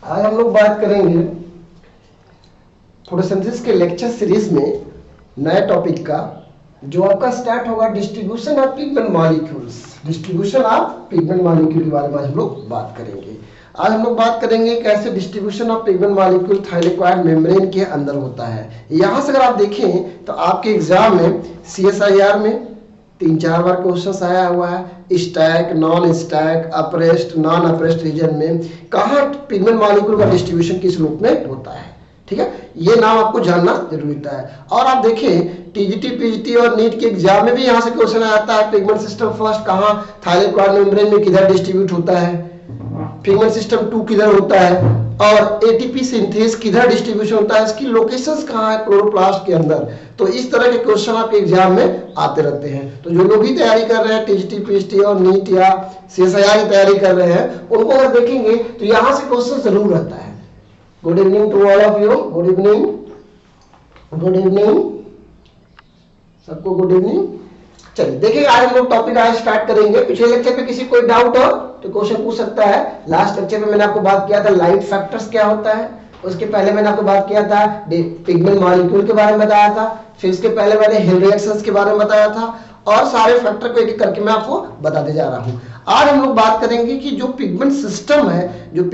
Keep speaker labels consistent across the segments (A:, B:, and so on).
A: आज हम लोग बात करेंगे फोटोसिंथेसिस के लेक्चर सीरीज में नए टॉपिक का, जो आपका स्टार्ट होगा distribution of pigment molecules. Distribution of pigment molecule के बारे में आज हम लोग बात करेंगे। आज हम लोग बात करेंगे कैसे distribution of pigment molecule thylakoid membrane के अंदर होता है। यहाँ से अगर आप देखें तो आपके एग्जाम में CSIR में 3-4 बार क्वेश्चन आया हुआ है। Stack, non stack, appressed, non appressed region में कहाँ पिगमेंट मॉलिक्यूल का डिस्ट्रीब्यूशन किस रूप में होता है, ठीक है, ये नाम आपको जानना जरूरी होता है। और आप देखें TGT, PGT और नीट के एग्जाम में भी यहाँ से क्वेश्चन आता है पिगमेंट सिस्टम फर्स्ट कहाँ थाइलेक्वाइड मेम्ब्रेन में किधर डिस्ट्रीब्यूट होता है, पिगमेंट सिस्टम 2 किधर होता है, और ATP सिंथेस किधर डिस्ट्रीब्यूशन होता है, इसकी लोकेशंस कहाँ है क्लोरोप्लास्ट के अंदर। तो इस तरह के क्वेश्चन आपके एग्जाम में आते रहते हैं। तो जो लोग भी तैयारी कर रहे हैं TGT, PGT और नीट या CSIR की तैयारी कर रहे हैं, उनको अगर देखेंगे तो यहाँ से क्वेश्चन जरूर रहता है। Good evening to all of you. Good evening, good evening सबको, गुड इवनिंग। चलिए देखिए, आज हम लोग टॉपिक आज स्टार्ट करेंगे। पिछले लेक्चर पे किसी कोई डाउट हो तो क्वेश्चन पूछ सकता है। लास्ट लेक्चर में मैंने आपको बात किया था लाइट फैक्टर्स क्या होता है, उसके पहले मैंने आपको बात किया था पिगमेंट मॉलिक्यूल के बारे में बताया था, फिर इसके पहले मैंने हिल रिएक्शंस के बारे में बताया था, और सारे फैक्टर को एक एक करके मैं आपको बताते जा रहा हूँ। आज हम लोग बात करेंगे कि जो पिगमेंट सिस्टम है, जो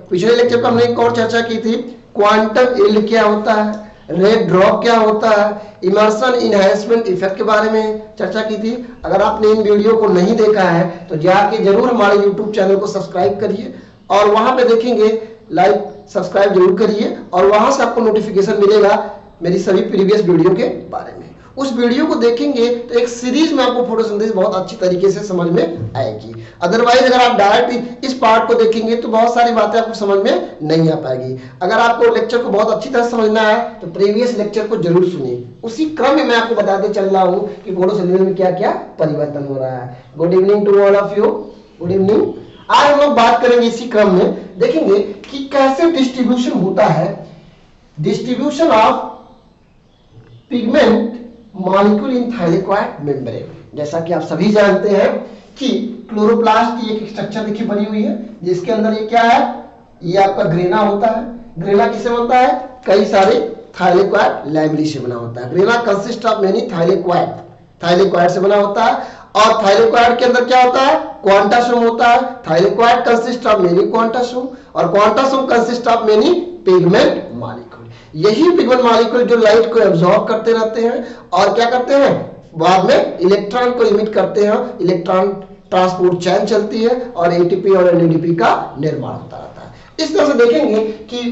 A: पिछले लेक्चर पर हमने एक और चर्चा की थी, क्वांटम यील्ड क्या होता है, रेड ड्रॉप क्या होता है, इमर्शन इनहैंसमेंट इफेक्ट के बारे में चर्चा की थी। अगर आपने इन वीडियो को नहीं देखा है तो जाके जरूर हमारे YouTube चैनल को सब्सक्राइब करिए, और वहां पे देखेंगे लाइक सब्सक्राइब जरूर करिए, और वहां से आपको नोटिफिकेशन मिलेगा मेरी सभी प्रीवियस वीडियो के बारे में। उस वीडियो को देखेंगे तो एक सीरीज में आपको फोटोसिंथेसिस बहुत अच्छी तरीके से समझ में आएगी। अदरवाइज अगर आप डायरेक्ट इस पार्ट को देखेंगे तो बहुत सारी बातें आपको समझ में नहीं आ पाएगी। अगर आपको लेक्चर को बहुत अच्छी तरह समझना है तो प्रीवियस लेक्चर को जरूर सुनिए। उसी क्रम में मैं आपको बताते चल रहा हूँ कि फोटोसिंथेसिस में क्या क्या परिवर्तन हो रहा है। Good evening to all of you. Good evening. आज हम लोग बात करेंगे इसी क्रम में, देखेंगे कि कैसे डिस्ट्रीब्यूशन होता है, distribution of pigment molecule in thylakoid membrane. जैसा कि आप सभी जानते हैं कि क्लोरोप्लास्ट की एक स्ट्रक्चर देखिए बनी हुई है, जिसके अंदर ये क्या है, ये आपका ग्रेना होता है। ग्रेना किससे बनता है, कई सारे थाइलेक्वाइड लैमेली से बना होता है। Grana consist of many thylakoid, thylakoid से बना होता है। और थाइलेक्वाइड के अंदर क्या होता है, क्वांटासोम होता है। Thylakoid consist of many quantasome, और quantasome consist of many pigment molecule. यही पिगमेंट मॉलिक्यूल जो लाइट को एब्जॉर्ब करते रहते हैं और क्या करते हैं, बाद में इलेक्ट्रॉन को इमिट करते हैं। इलेक्ट्रॉन ट्रांसपोर्ट चैन चलती है और ATP और NADP का निर्माण होता रहता है। इस तरह से देखेंगे कि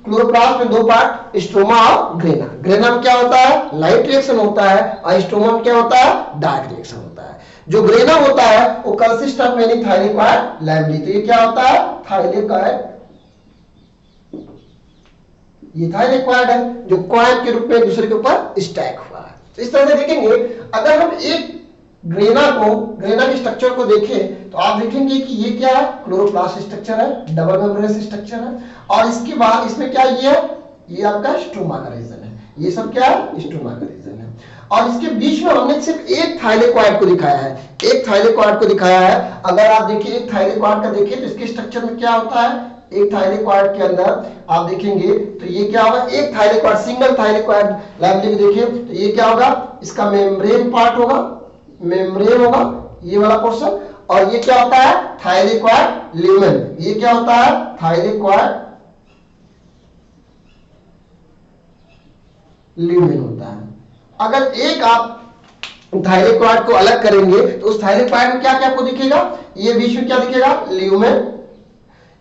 A: क्लोरोप्लास्ट में 2 पार्ट, स्ट्रोमा और ग्रेना। ग्रेना में क्या होता है, लाइट रिएक्शन होता है, और स्ट्रोमा में क्या होता है, डार्क रिएक्शन होता है। जो ग्रेना होता है वो consist of many thylakoid lamellae. तो ये क्या होता है, थाइलेक्वाइड, ये थाइलेक्वाइड है जो क्वाइन के रूप में एक दूसरे के ऊपर स्टैक हुआ है। तो इस तरह से देखेंगे, अगर हम एक ग्रेना के स्ट्रक्चर को देखें तो आप देखेंगे कि ये क्या है, क्लोरोप्लास्ट स्ट्रक्चर है, डबल मेम्ब्रेन स्ट्रक्चर है, और इसके बाद इसमें क्या ये है, ये आपका स्ट्रोमा का रीजन है। ये सब क्या है, स्ट्रोमा का रीजन है। और इसके बीच में हमने सिर्फ एक थाइलेक्वाइड को दिखाया है, एक थाइलेक्वाइड को दिखाया है। अगर आप देखिए एक थाइलेक्वाइड का देखिए तो इसके स्ट्रक्चर में क्या होता है, एक थाइलेक्वाइड के अंदर आप देखेंगे तो ये क्या होगा, एक थाइलेक्वाइड, सिंगल थाइलेक्वाइड लैमेली को देखिए तो ये क्या होगा, इसका मेम्ब्रेन पार्ट होगा, मेम्ब्रेन होगा ये वाला पोर्शन, और ये क्या होता है, थाइलेक्वाइड ल्यूमेन। ये क्या होता है, थाइलेक्वाइड ल्यूमेन होता है। अगर एक आप थाइलेक्वाइड को अलग करेंगे तो उस थाइलेक्वाइड में क्या क्या आपको दिखेगा, ये बीच में क्या दिखेगा, ल्यूमेन।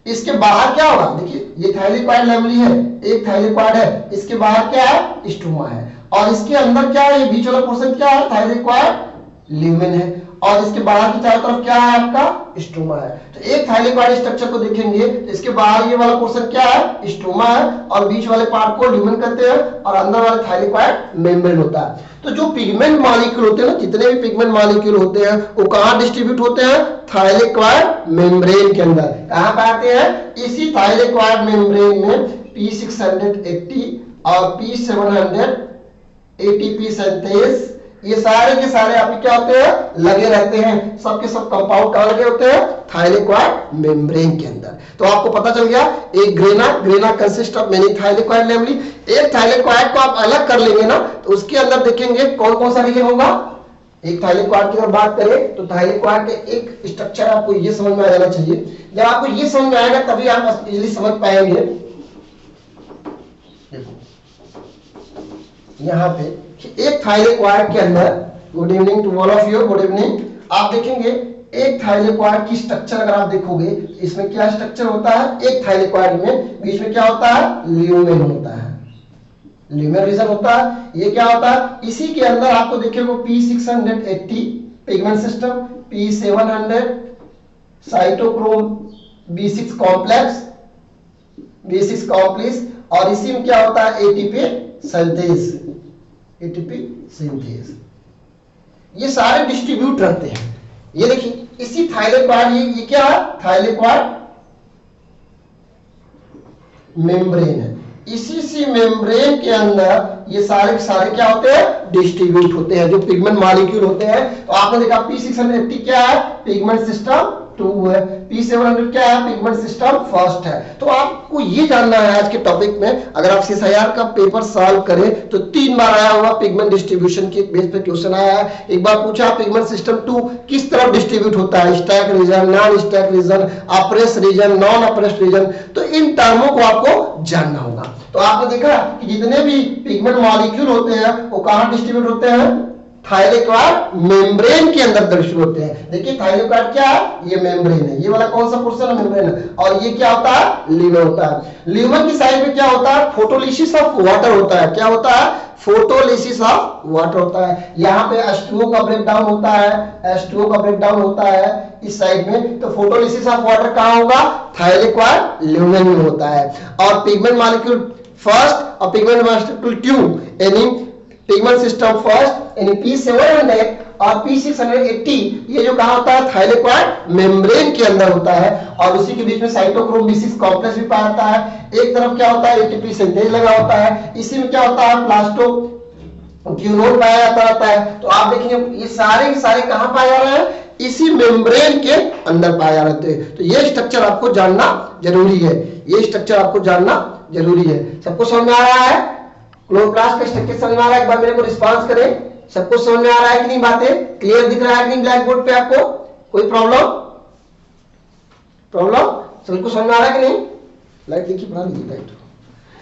A: इसके बाहर क्या होगा, देखिए ये थाइलेक्वाइड लैमेली है, एक थाइलेक्वाइड है, इसके बाहर क्या है, स्ट्रोमा है, और इसके अंदर क्या है, ये बीच वाला पोर्शन क्या है, थाइलेक्वाइड ल्यूमेन है, और इसके बाहर की चारों तरफ क्या है, आपका स्ट्रोमा है। तो एक थाइलेक्वाइड स्ट्रक्चर को देखेंगे तो इसके बाहर ये वाला पोर्शन क्या है, स्ट्रोमा है, और बीच वाले पार्ट को ल्यूमेन कहते हैं, और अंदर वाले थाइलेक्वाइड मेम्ब्रेन होता है। तो जो पिगमेंट मॉलिक्यूल होते हैं ना, जितने भी पिगमेंट मॉलिक्यूल होते हैं वो कहां डिस्ट्रीब्यूट होते हैं, थाइलेक्वाइड मेम्ब्रेन के अंदर। कहां पे आते हैं, इसी थाइलेक्वाइड मेम्ब्रेन में P680 और P700 ATP सिंथेस ये सारे के सारे आपके क्या होते हैं, लगे रहते हैं, सबके सब कंपाउंड कहां लगे होते हैं, थाइलेकोइड मेम्ब्रेन के अंदर। तो आपको पता चल गया एक grana consist of many thylakoid lamellae. एक थाइलेकोइड को आप अलग कर लेंगे ना तो उसके अंदर देखेंगे कौन कौन सा रीजन होगा। एक थाइलेकोइड की अगर बात करें तो थाइलेकोइड के एक स्ट्रक्चर आपको ये समझ में आ जाना चाहिए। जब आपको ये समझ में आएगा तभी आप इजीली समझ पाएंगे। यहाँ पे एक थाइलेकोइड के अंदर, good evening to all of you, good evening. आप देखेंगे एक थाइलेकोइड की स्ट्रक्चर अगर आप देखोगे इसमें क्या स्ट्रक्चर होता है, एक थाइलेकोइड में बीच में क्या होता है, ल्यूमेन होता है, ल्यूमेन रीजन होता है। ये क्या होता है, इसी के अंदर आपको देखिएगा P680 pigment system, P700 cytochrome B6 complex, B6 complex, और इसी में क्या होता है एटीपी सिंथेज, एटीपी सिंथेज। ये सारे डिस्ट्रीब्यूट रहते हैं। ये देखिए इसी थाइलेकोइड, ये क्या है, थाइलेकोइड मेम्ब्रेन है। इसी मेम्ब्रेन के अंदर ये सारे के सारे क्या होते हैं, डिस्ट्रीब्यूट होते हैं, जो पिगमेंट मॉलिक्यूल होते हैं। तो आपने देखा P680 क्या है, पिगमेंट सिस्टम 2 है, P700 क्या है, पिगमेंट सिस्टम फर्स्ट है। तो आपको ये जानना है आज के टॉपिक में, अगर आप CSIR का पेपर सॉल्व करें तो 3 बार आया होगा पिगमेंट डिस्ट्रीब्यूशन के बेस पे क्वेश्चन आया है। एक बार पूछा पिगमेंट सिस्टम 2 किस तरफ डिस्ट्रीब्यूट होता है, stack region, non stack region, appressed region, non appressed region. तो इन टर्मों को आपको जानना होगा। तो आपने देखा कि जितने भी पिगमेंट मॉलिक्यूल होते हैं वो कहां डिस्ट्रीब्यूट होते हैं, थाइलेकोइड मेम्ब्रेन के अंदर डिस्ट्रीब्यूट होते हैं। देखिए थाइलेकोइड क्या है, ये मेम्ब्रेन है, ये वाला कौन सा पोर्शन है, मेम्ब्रेन है, और ये क्या होता है, ल्यूमेन होता है। ल्यूमेन की साइड में क्या होता है, फोटोलिसिस ऑफ वाटर होता है। क्या होता है, फोटोलिसिस ऑफ वाटर होता है। यहाँ पे H2O का ब्रेकडाउन होता है, H2O का ब्रेकडाउन होता है इस साइड में। तो फोटोलिसिस ऑफ वाटर कहाँ होगा, थाइलेकोइड ल्यूमेन में होता है। और पिगमेंट मॉलिक्यूल फर्स्ट और पिगमेंट मॉलिक्यूल ट्यूब यानी पिगमेंट सिस्टम फर्स्ट यानी P700 और P680 ये जो कहा होता है, थाइलेकोइड मेम्ब्रेन के अंदर होता है। और उसी के बीच में साइटोक्रोम B6 कॉम्प्लेक्स भी पाया जाता है। एक तरफ क्या होता है, एटीपी सिंथेज लगा होता है, इसी में क्या होता है, प्लास्टोक्विनोन पाया जाता रहता है। तो आप देखेंगे ये सारे के सारे कहां पाए जा रहे हैं, इसी मेम्ब्रेन के अंदर पाए जा रहे हैं। तो ये स्ट्रक्चर आपको जानना जरूरी है, ये स्ट्रक्चर आपको जानना जरूरी है। सबको समझ में आ रहा है, क्लोरोप्लास्ट का स्ट्रक्चर समझ में आ रहा है, एक बार मेरे को रिस्पांस करें। सबको समझ में आ रहा है कि नहीं, बातें क्लियर दिख रहा है कि नहीं ब्लैक बोर्ड पे आपको, कोई प्रॉब्लम सबको समझ में आ रहा है कि नहीं। लाइट देखिए, बढ़ा लीजिए लाइट।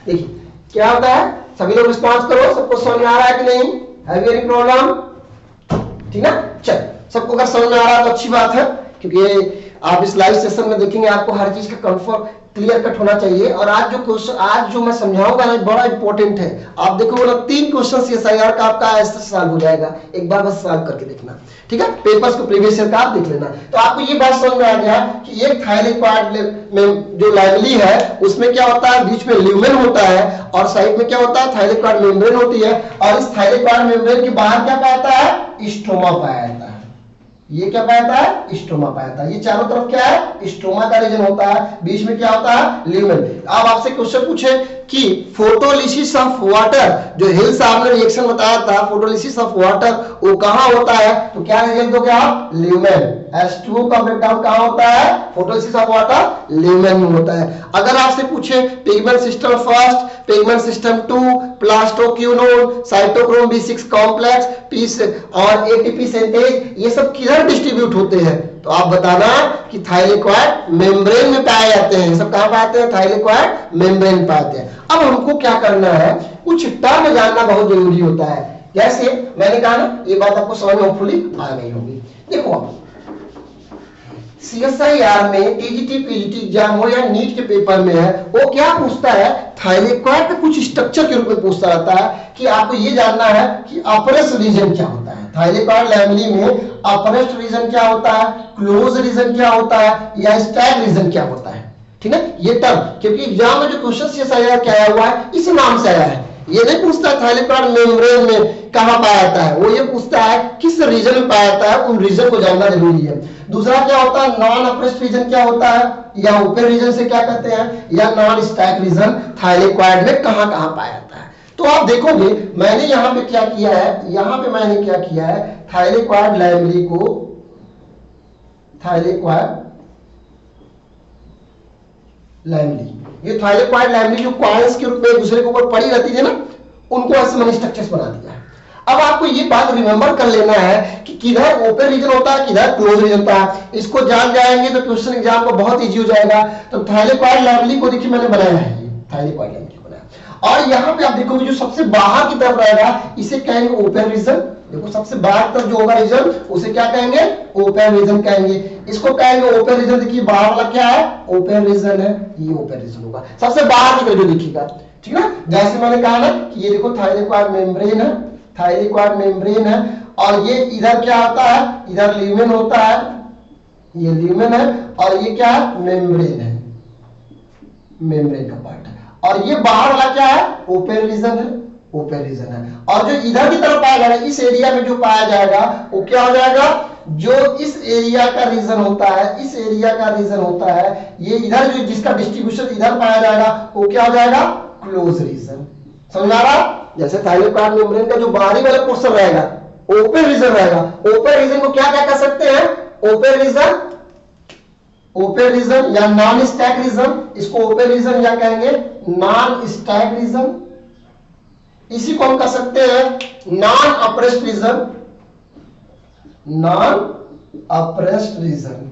A: देखिए क्या होता है, सभी लोग रिस्पांस करो, सबको समझ में आ रहा है कि नहीं, हैव एनी प्रॉब्लम, ठीक ना। चल सबको अगर समझ में आ रहा है तो अच्छी बात है, क्योंकि आप इस लाइव सेशन में देखेंगे आपको हर चीज का कंफर्म क्लियर कट होना चाहिए। और आज जो मैं समझाऊंगा ना बड़ा इंपॉर्टेंट है। आप देखोगे ना 3 क्वेश्चन CSIR का आपका ऐसे सॉल्व हो जाएगा, एक बार बस सॉल्व करके देखना, ठीक है। पेपर्स को प्रीवियस ईयर का आप देख लेना। तो आपको ये बात समझ में आ गया कि एक थाइलेकोइड में जो लैमेली है उसमें क्या होता है, बीच में ल्यूमेन होता है और साइड में क्या होता है, थाइलेकोइड मेम्ब्रेन होती है। और इस थाइलेकोइड मेम्ब्रेन के बाहर क्या पाया जाता है, स्ट्रोमा पाया जाता है। ये क्या पाया जाता है, स्ट्रोमा पाया जाता है। ये चारों तरफ क्या है, स्ट्रोमा का रीजन होता है, बीच में क्या होता है, ल्यूमेन। अब आपसे क्वेश्चन पूछे कि फोटोलिसिस ऑफ वाटर, जो हिल साहब ने रिएक्शन बताया था फोटोलिसिस ऑफ वाटर, वो कहां होता है, तो क्या रिजल्ट दोगे आप, ल्यूमेन। H2O का ब्रेकडाउन कहां होता है, फोटोलिसिस ऑफ वाटर ल्यूमेन में होता है। अगर आपसे पूछे pigment system first, pigment system 2, plastoquinone, cytochrome B6 complex, पीस और एटीपी सिंथेज, ये सब किधर डिस्ट्रीब्यूट होते हैं, तो आप बताना कि थाइलेकोइड मेम्ब्रेन में पाए जाते हैं। सब कहां पाते हैं, थाइलेकोइड मेम्ब्रेन में पाते हैं। अब हमको क्या करना है, कुछ टर्म जानना बहुत जरूरी होता है। जैसे मैंने कहा ना, ये बात आपको समझ में होपफुली आ गई होगी। देखो CSIR में TGT PGT एग्जाम हो या नीट के पेपर में है, वो क्या पूछता है, थाइलेकोइड का कुछ स्ट्रक्चर के रूप में पूछता रहता है कि आपको ये जानना है कि अप्रेस रीजन क्या होता है। थाइलेकोइड लैमेली में अप्रेस रीजन क्या होता है, क्लोज रीजन क्या होता है, या स्टैक रीजन क्या होता है, ठीक है। ये टर्म क्योंकि एग्जाम में जो क्वेश्चन CSIR क्या आया हुआ है इस नाम से आया है। ये नहीं पूछता है थाइलेकोइड मेम्ब्रेन में कहां पाया जाता है, वो ये पूछता है किस रीजन में पाया जाता है, उन रीजन को जानना जरूरी है। दूसरा क्या होता है, नॉन अप्रेस्ड रीजन क्या होता है, या ओपन रीजन से क्या कहते हैं, या नॉन स्टैक रीजन थाइलेकोइड में कहां कहां पाया जाता है। तो आप देखोगे मैंने यहां पे क्या किया है, यहां पे मैंने क्या किया है, थाइलेक्वाइड लैमेली को, थाइलेक्वाइड लैमेली, ये थाइलेक्वाइड लैमेली जो कॉइल्स के रूप में एक दूसरे के ऊपर पड़ी रहती है ना, उनको ऐसे मैंने स्ट्रक्चर्स बना दिया है। अब आपको ये बात रिमेंबर कर लेना है कि किधर ओपन रीजन होता है, किधर क्लोज रीजन होता है। इसको जान जाएंगे तो क्वेश्चन एग्जाम को बहुत इजी हो जाएगा। तो थाइलेक्वाइड लैमेली को देखिए मैंने बनाया है, ये थाइलेक्वाइड लैमेली बनाया, और यहां पे आप देखोगे जो सबसे बाहर की तरफ रहेगा इसे कहेंगे ओपन रीजन। देखो सबसे बाहर तरफ जो होगा रीजन उसे क्या कहेंगे, ओपन रीजन कहेंगे। इसको कहेंगे ओपन रीजन। देखिए बाहर वाला क्या है, ओपन रीजन है, ये ओपन रीजन होगा सबसे बाहर की तरफ जो दिखेगा, ठीक है ना। जैसे मैंने कहा ना कि ये देखो थाइलेक्वाइड मेम्ब्रेन है, थाइलेक्वाइड मेम्ब्रेन है, और ये इधर क्या होता है, इधर ल्यूमेन होता है, ये ल्यूमेन है, और ये क्या है, मेम्ब्रेन है, मेम्ब्रेन का पार्ट है। और ये बाहर वाला क्या है, ओपन रीजन है, ओपन रीजन है। और जो इधर की तरफ पाया जाएगा, इस एरिया में जो पाया जाएगा वो क्या हो जाएगा, जो इस एरिया का रीजन होता है, इस एरिया का रीजन होता है, ये इधर जो जिसका डिस्ट्रीब्यूशन इधर पाया जाएगा वो क्या हो जाएगा, क्लोज रीजन। समझ आ रहा। जैसे थाइलेक्वाइड मेम्ब्रेन का जो बाहरी वाला पोर्शन रहेगा ओपन रीजन रहेगा। ओपन रीजन को क्या क्या कह सकते हैं, ओपन रीजन, ओपन रीजन या नॉन स्टैक रीजन, इसको ओपन रीजन या कहेंगे नॉन स्टैक रीजन। इसी को हम कह सकते हैं non appressed region, non appressed region,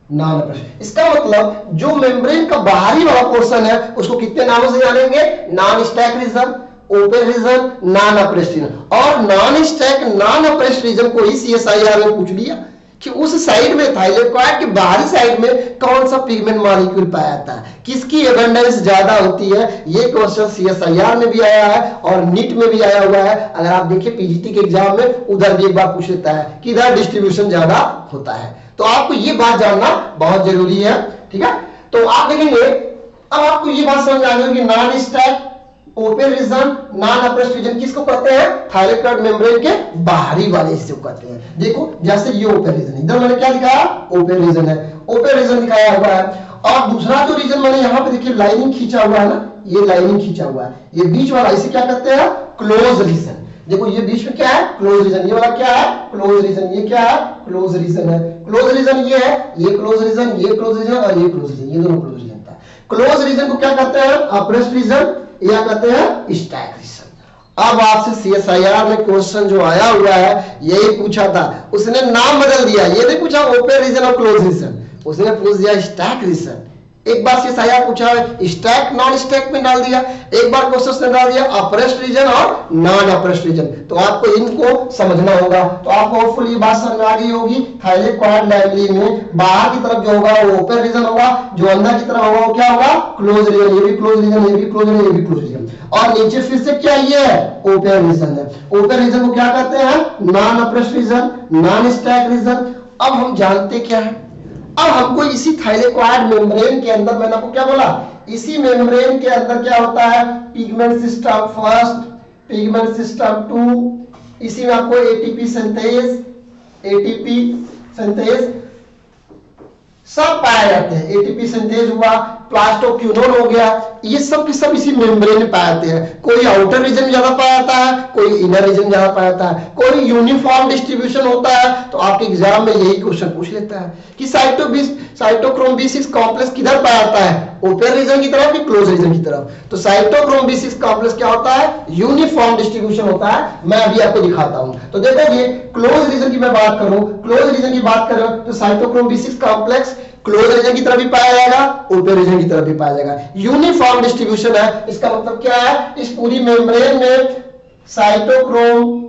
A: non appressed. इसका मतलब जो मेम्ब्रेन का बाहरी वाला पोर्शन है उसको कितने नामों से जानेंगे, non stack region, open region, non appressed region. और non stack non appressed region को ही सीएसआईआर में पूछ लिया कि उस साइड में थाइलेक्वाइड के बाहरी साइड में कौन सा पिगमेंट मॉलिक्यूल पाया जाता है, किसकी एबंडेंस ज्यादा होती है। ये क्वेश्चन सीएसआईआर में भी आया है और नीट में भी आया हुआ है। अगर आप देखिए पीजीटी के एग्जाम में उधर भी एक बार पूछ लेता है कि इधर डिस्ट्रीब्यूशन ज्यादा होता है। तो आपको ये बात जानना बहुत जरूरी है, ठीक है। तो आप देखेंगे अब आपको ये बात समझ आ गई कि non stack, open region, non appressed region किसको कहते हैं, थाइलेक्वाइड मेम्ब्रेन के बाहरी वाले हिस्से को कहते हैं। देखो जैसे ये ओपन रीजन, इधर मैंने क्या दिखाया, ओपन रीजन है, ओपन रीजन दिखाया हुआ है। और दूसरा जो रीजन मैंने यहां पे देखिए लाइनिंग खींचा हुआ है ना, ये लाइनिंग खींचा हुआ है, ये बीच वाला इसे क्या कहते हैं, क्लोज रीजन। देखो ये बीच में क्या है, क्लोज रीजन, ये वाला क्या है, क्लोज रीजन, ये क्या है, क्लोज रीजन है। क्लोज रीजन ये है, ये क्लोज रीजन, ये क्लोज रीजन और ये क्लोज रीजन, ये दोनों क्लोज रीजन था। क्लोज रीजन को क्या कहते हैं, अप्रेस्ड रीजन या कहते हैं स्टैक रीजन। अब आपसे सीएसआईआर में क्वेश्चन जो आया हुआ है यही पूछा था, उसने नाम बदल दिया, ये नहीं पूछा ओपन रीजन और क्लोज रीजन, उसने पूछ दिया स्टैक रीजन। एक बार सीएसआईआर पूछा है स्टैक नॉन स्टैक में डाल दिया, एक बार क्वेश्चन ने डाल दिया अप्रेस्ड रीजन और नॉन अप्रेस्ड रीजन। तो आपको इनको समझना होगा। तो आपको होपफुली ये बात समझ में आ गई होगी। थाइलेक्वाइड लैमेली में बाहर की तरफ जो होगा वो ओपन रीजन होगा, जो अंदर की तरफ होगा वो क्या होगा, क्लोज रीजन। ये भी क्लोज रीजन, ये भी क्लोज रीजन, ये भी क्लोज रीजन। और नीचे फिर से क्या ये है, ओपन रीजन है। ओपन रीजन को क्या कहते हैं, non appressed region, non stack region. अब हम जानते क्या है, अब हमको इसी थाइलेक्वाइड मेम्ब्रेन के अंदर, मैंने आपको क्या बोला, इसी मेम्ब्रेन के अंदर क्या होता है, pigment system first, pigment system two, इसी में आपको एटीपी सिंथेज, एटीपी सिंथेज सब पाए जाते हैं। एटीपी सिंथेज हुआ, प्लास्टोक्यूनोन हो गया, ये सब के सब इसी मेम्ब्रेन में पाए जाते हैं। कोई आउटर रीजन में ज्यादा पाया जाता है, कोई इनर रीजन में ज्यादा पाया जाता है, कोई यूनिफॉर्म डिस्ट्रीब्यूशन होता है। तो आपके एग्जाम में यही क्वेश्चन पूछ लेता है कि साइटोक्रोम B6 कॉम्प्लेक्स किधर पाया जाता है, ओपन रीजन की तरफ कि क्लोज रीजन की तरफ। तो साइटोक्रोम B6 कॉम्प्लेक्स क्या होता है, यूनिफॉर्म डिस्ट्रीब्यूशन होता है। मैं अभी आपको दिखाता हूं। तो देखोगे क्लोज रीजन की मैं बात करूं, क्लोज रीजन की बात करूं तो cytochrome B6 complex close reason की तरफ भी पाया जाएगा, ओपन रीजन की तरफ भी पाया जाएगा। यूनिफॉर्म डिस्ट्रीब्यूशन है। इसका मतलब क्या है, इस पूरी मेम्ब्रेन में साइटोक्रोम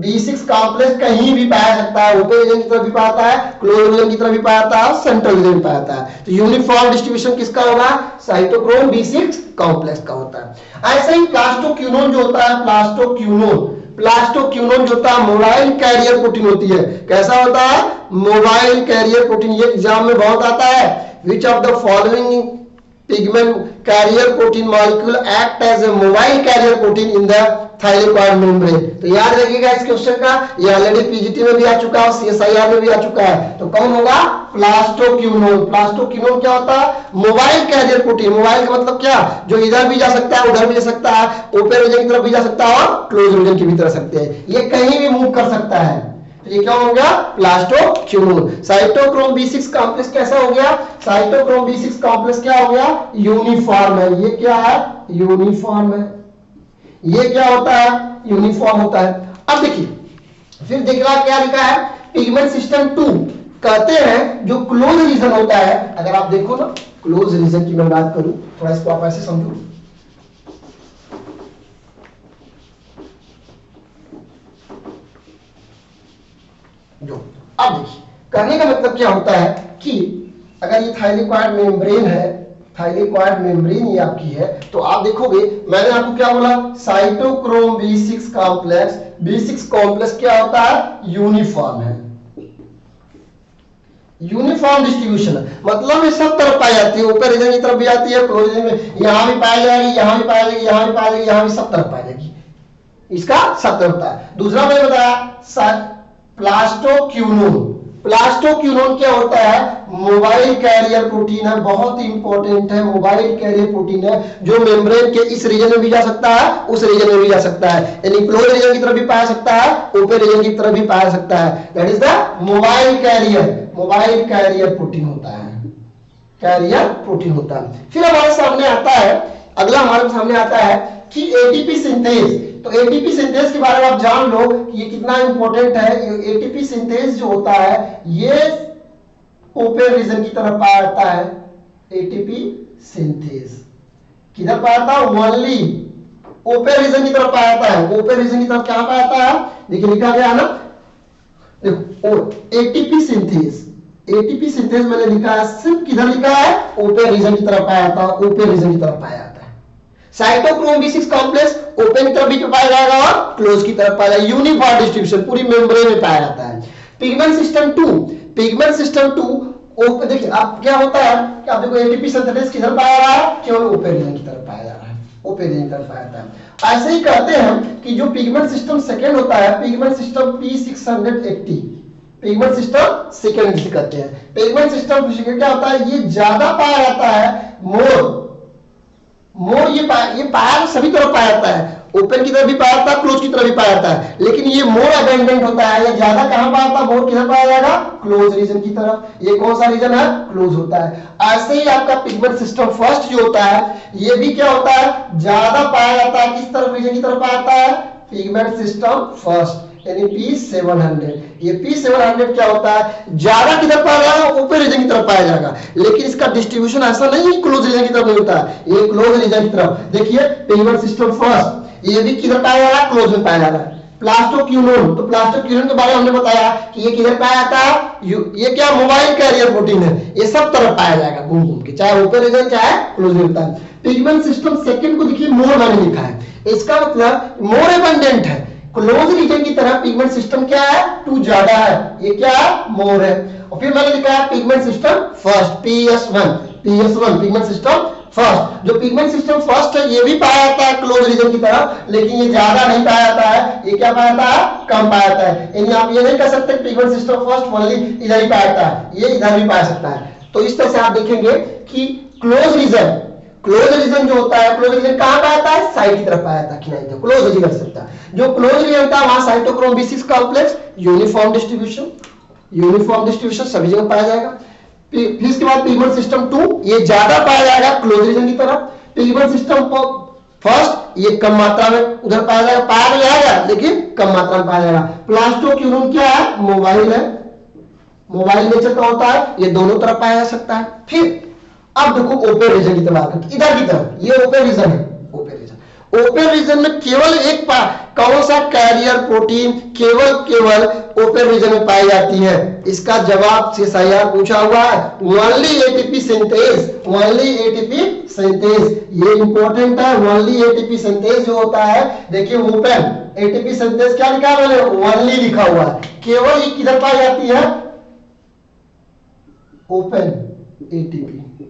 A: B6 कॉम्प्लेक्स कहीं भी पाया सकता है, ओपन रीजन की तरफ भी पाता है, क्लोज रीजन की तरफ भी पाता है, सेंट्रल रीजन भी पाता है। तो यूनिफॉर्म डिस्ट्रीब्यूशन किसका होगा, साइटोक्रोम B6 कॉम्प्लेक्स का होता है। ऐसे ही प्लास्टोक्यूनोन जो होता है, प्लास्टोक्यूनोन जो होता है मोबाइल कैरियर प्रोटीन होती है। कैसा होता है, मोबाइल कैरियर प्रोटीन। ये एग्जाम में बहुत आता है, which of the following pigment carrier protein molecule act as a mobile carrier protein in the thylakoid membrane। तो याद रखिएगा इस क्वेश्चन का, ये ऑलरेडी पीजीटी में भी आ चुका है, सीएसआईआर में भी आ चुका है। तो कौन होगा? प्लास्टोक्विनोन। प्लास्टोक्विनोन क्या होता है? Mobile carrier protein. मोबाइल का मतलब क्या? जो इधर भी जा सकता है, उधर भी जा सकता है, ओपन रीजन की तरफ भी जा सकता है और क्लोज रीजन की भी तरफ सकते हैं, ये कहीं भी मूव कर सकता है। तो ये क्या हो गया? प्लास्टोक्विनोन। साइटोक्रोम B6 कॉम्प्लेक्स कैसा हो गया? साइटोक्रोम B6 कॉम्प्लेक्स क्या हो गया? यूनिफॉर्म है। ये क्या है? यूनिफॉर्म है। ये क्या होता है? यूनिफॉर्म होता है। अब देखिए, फिर देखना क्या लिखा है? पिगमेंट सिस्टम 2 कहते हैं जो क्लोज रीजन होता है। अगर आप देखो ना, क्लोज रीजन की मैं बात करूं, थोड़ा इसको आप ऐसे समझो। जो अब देखिए, कहने का मतलब क्या होता है कि अगर ये थाइलेकोइड मेम्ब्रेन है, थाइलेकोइड मेम्ब्रेन ये आपकी है, तो आप देखोगे मैंने आपको क्या बोला? Cytochrome B6 complex. B6 complex क्या होता है? यूनिफॉर्म है। यूनिफॉर्म डिस्ट्रीब्यूशन है, मतलब ये सब तरफ पाई जाती है। ऊपर रीजन की तरफ भी आती है, क्लोज रीजन में यहां भी पाई जाएगी, यहां भी पाई जाएगी, यहां भी पाई जाएगी, यहां भी सब तरफ पाई जाएगी। इसका सब तरफ होता है। दूसरा मैंने बताया प्लास्टोक्विनोन। प्लास्टोक्विनोन क्या होता है? मोबाइल कैरियर प्रोटीन है, बहुत इंपॉर्टेंट है। मोबाइल कैरियर प्रोटीन है जो मेम्ब्रेन के इस रीजन में भी जा सकता है, उस रीजन में भी जा सकता है, यानी क्लोज रीजन की तरफ भी पाया सकता है, ओपन रीजन की तरफ भी पाया सकता है। That is the mobile carrier. Mobile carrier protein होता है, कैरियर प्रोटीन होता है। फिर हमारे सामने आता है, अगला हमारे सामने आता है कि एटीपी सिंथेज। तो एटीपी सिंथेज के बारे में आप जान लो कि ये कितना इंपॉर्टेंट है। एटीपी सिंथेज जो होता है ये ओपन रीजन की तरफ पाया जाता है। एटीपी सिंथेज किधर पाया जाता है? ओनली ओपन रीजन की तरफ पाया जाता है। ओपन रीजन की तरफ कहां पाया जाता है? देखिए लिखा गया है ना, देखो एटीपी सिंथेज। एटीपी सिंथेज मैंने लिखा है, सिर्फ किधर लिखा है? ओपन रीजन की तरफ पाया जाता है, ओपन रीजन की तरफ पाया जाता है। साइटोक्रोम B6 कॉम्प्लेक्स ओपन की तरफ भी पाया जाएगा और क्लोज की तरफ पाया जाएगा। यूनिफॉर्म डिस्ट्रीब्यूशन पूरी मेम्ब्रेन में पाया जाता है। Pigment system 2। Pigment system 2 open, देखिए अब क्या होता है कि आप देखो एटीपी सिंथेसिस किधर पाया जा रहा है? केवल ओपन रीजन की तरफ पाया जा रहा है, ओपन रीजन की तरफ पाया जाता है। ऐसे ही कहते हैं कि जो पिगमेंट सिस्टम सेकंड होता है, pigment system P680, pigment system second जिसे कहते हैं। पिगमेंट सिस्टम क्या होता है? ये ज्यादा पाया जाता है, मोर ये पाया सभी तरफ पाया जाता है, ओपन की तरफ भी पाया जाता है, क्लोज की तरफ भी पाया जाता है, लेकिन ये मोर अबंडेंट होता है। ये ज्यादा कहां पाया जाता है? मोर किधर पाया जाएगा? क्लोज रीजन की तरफ। ये कौन सा रीजन है? क्लोज होता है। ऐसे ही आपका पिगमेंट सिस्टम फर्स्ट जो होता है, ये भी क्या होता है? ज्यादा पाया जाता है, किस तरफ? रीजन की तरफ पाया जाता है, पिगमेंट सिस्टम फर्स्ट, यानी P700। ये P700 क्या होता है? ज्यादा किधर पाया जाएगा? ऊपर रीजन की तरफ पाया जाएगा, लेकिन इसका डिस्ट्रीब्यूशन ऐसा नहीं है क्लोज रीजन की तरफ नहीं होता है, ये क्लोज रीजन की तरफ। देखिए पिगमेंट सिस्टम फर्स्ट, ये भी किधर पाया जा रहा है? क्लोज में पाया जा रहा है। प्लास्टोक्विनोन, तो प्लास्टोक्विनोन के बारे में हमने बताया कि ये किधर पाया जाता है? ये क्या? मोबाइल कैरियर प्रोटीन है, ये सब तरफ पाया जाएगा घूम घूम के, चाहे ऊपर रीजन चाहे क्लोज होता है। पिगमेंट सिस्टम सेकंड को देखिए मोर मैंने लिखा है, इसका मतलब मोर एबंडेंट है। क्लोज रीजन की तरफ पिगमेंट सिस्टम क्या है? 2 ज्यादा है, ये क्या है? मोर है। और फिर मैंने लिखा है pigment system first, PS1 pigment system first. जो पिगमेंट सिस्टम फर्स्ट है ये भी पाया जाता है क्लोज रीजन की तरफ, लेकिन ये ज्यादा नहीं पाया जाता है, ये क्या पाया जाता है? कम पाया जाता है। यानी आप ये नहीं कह सकते पिगमेंट सिस्टम फर्स्ट ओनली इधर ही पाया जाता है, ये इधर भी पाया सकता है। तो इस तरह से आप देखेंगे कि क्लोज रीजन जो होता है, क्लोज रीजन कहां पाया जाता है? साइड की तरफ पाया जाता है, कि नहीं तो क्लोज रीजन कर सकता है। जो क्लोज रीजन था वहां cytochrome B6 complex, uniform distribution सभी जगह पाया जाएगा। फिर इसके बाद पिगमेंट सिस्टम 2, ये ज्यादा पाया जाएगा क्लोज रीजन की तरफ। पिगमेंट सिस्टम फर्स्ट, ये कम मात्रा में उधर पाया जाएगा, पाया तो जाएगा लेकिन कम मात्रा में पाया जाएगा। प्लास्टोक्विनोन क्या है? मोबाइल है, मोबाइल नेचर का होता है, ये दोनों तरफ पाया जा सकता है। फिर अब देखो ओपन रीजन की तरफ, इधर की तरफ, ये ओपन रीजन है। ओपन रीजन में केवल एक कौन सा कैरियर प्रोटीन केवल ओपन रीजन में पाई जाती है? इसका जवाब सीएसआईआर पूछा हुआ है, ओनली एटीपी सिंथेज। ये इंपॉर्टेंट है, ओनली एटीपी सिंथेज जो होता है। देखिए ओपन एटीपी सिंथेज क्या लिखा है? मैंने ओनली लिखा हुआ है, केवल ये किधर पाई जाती है? Open ATP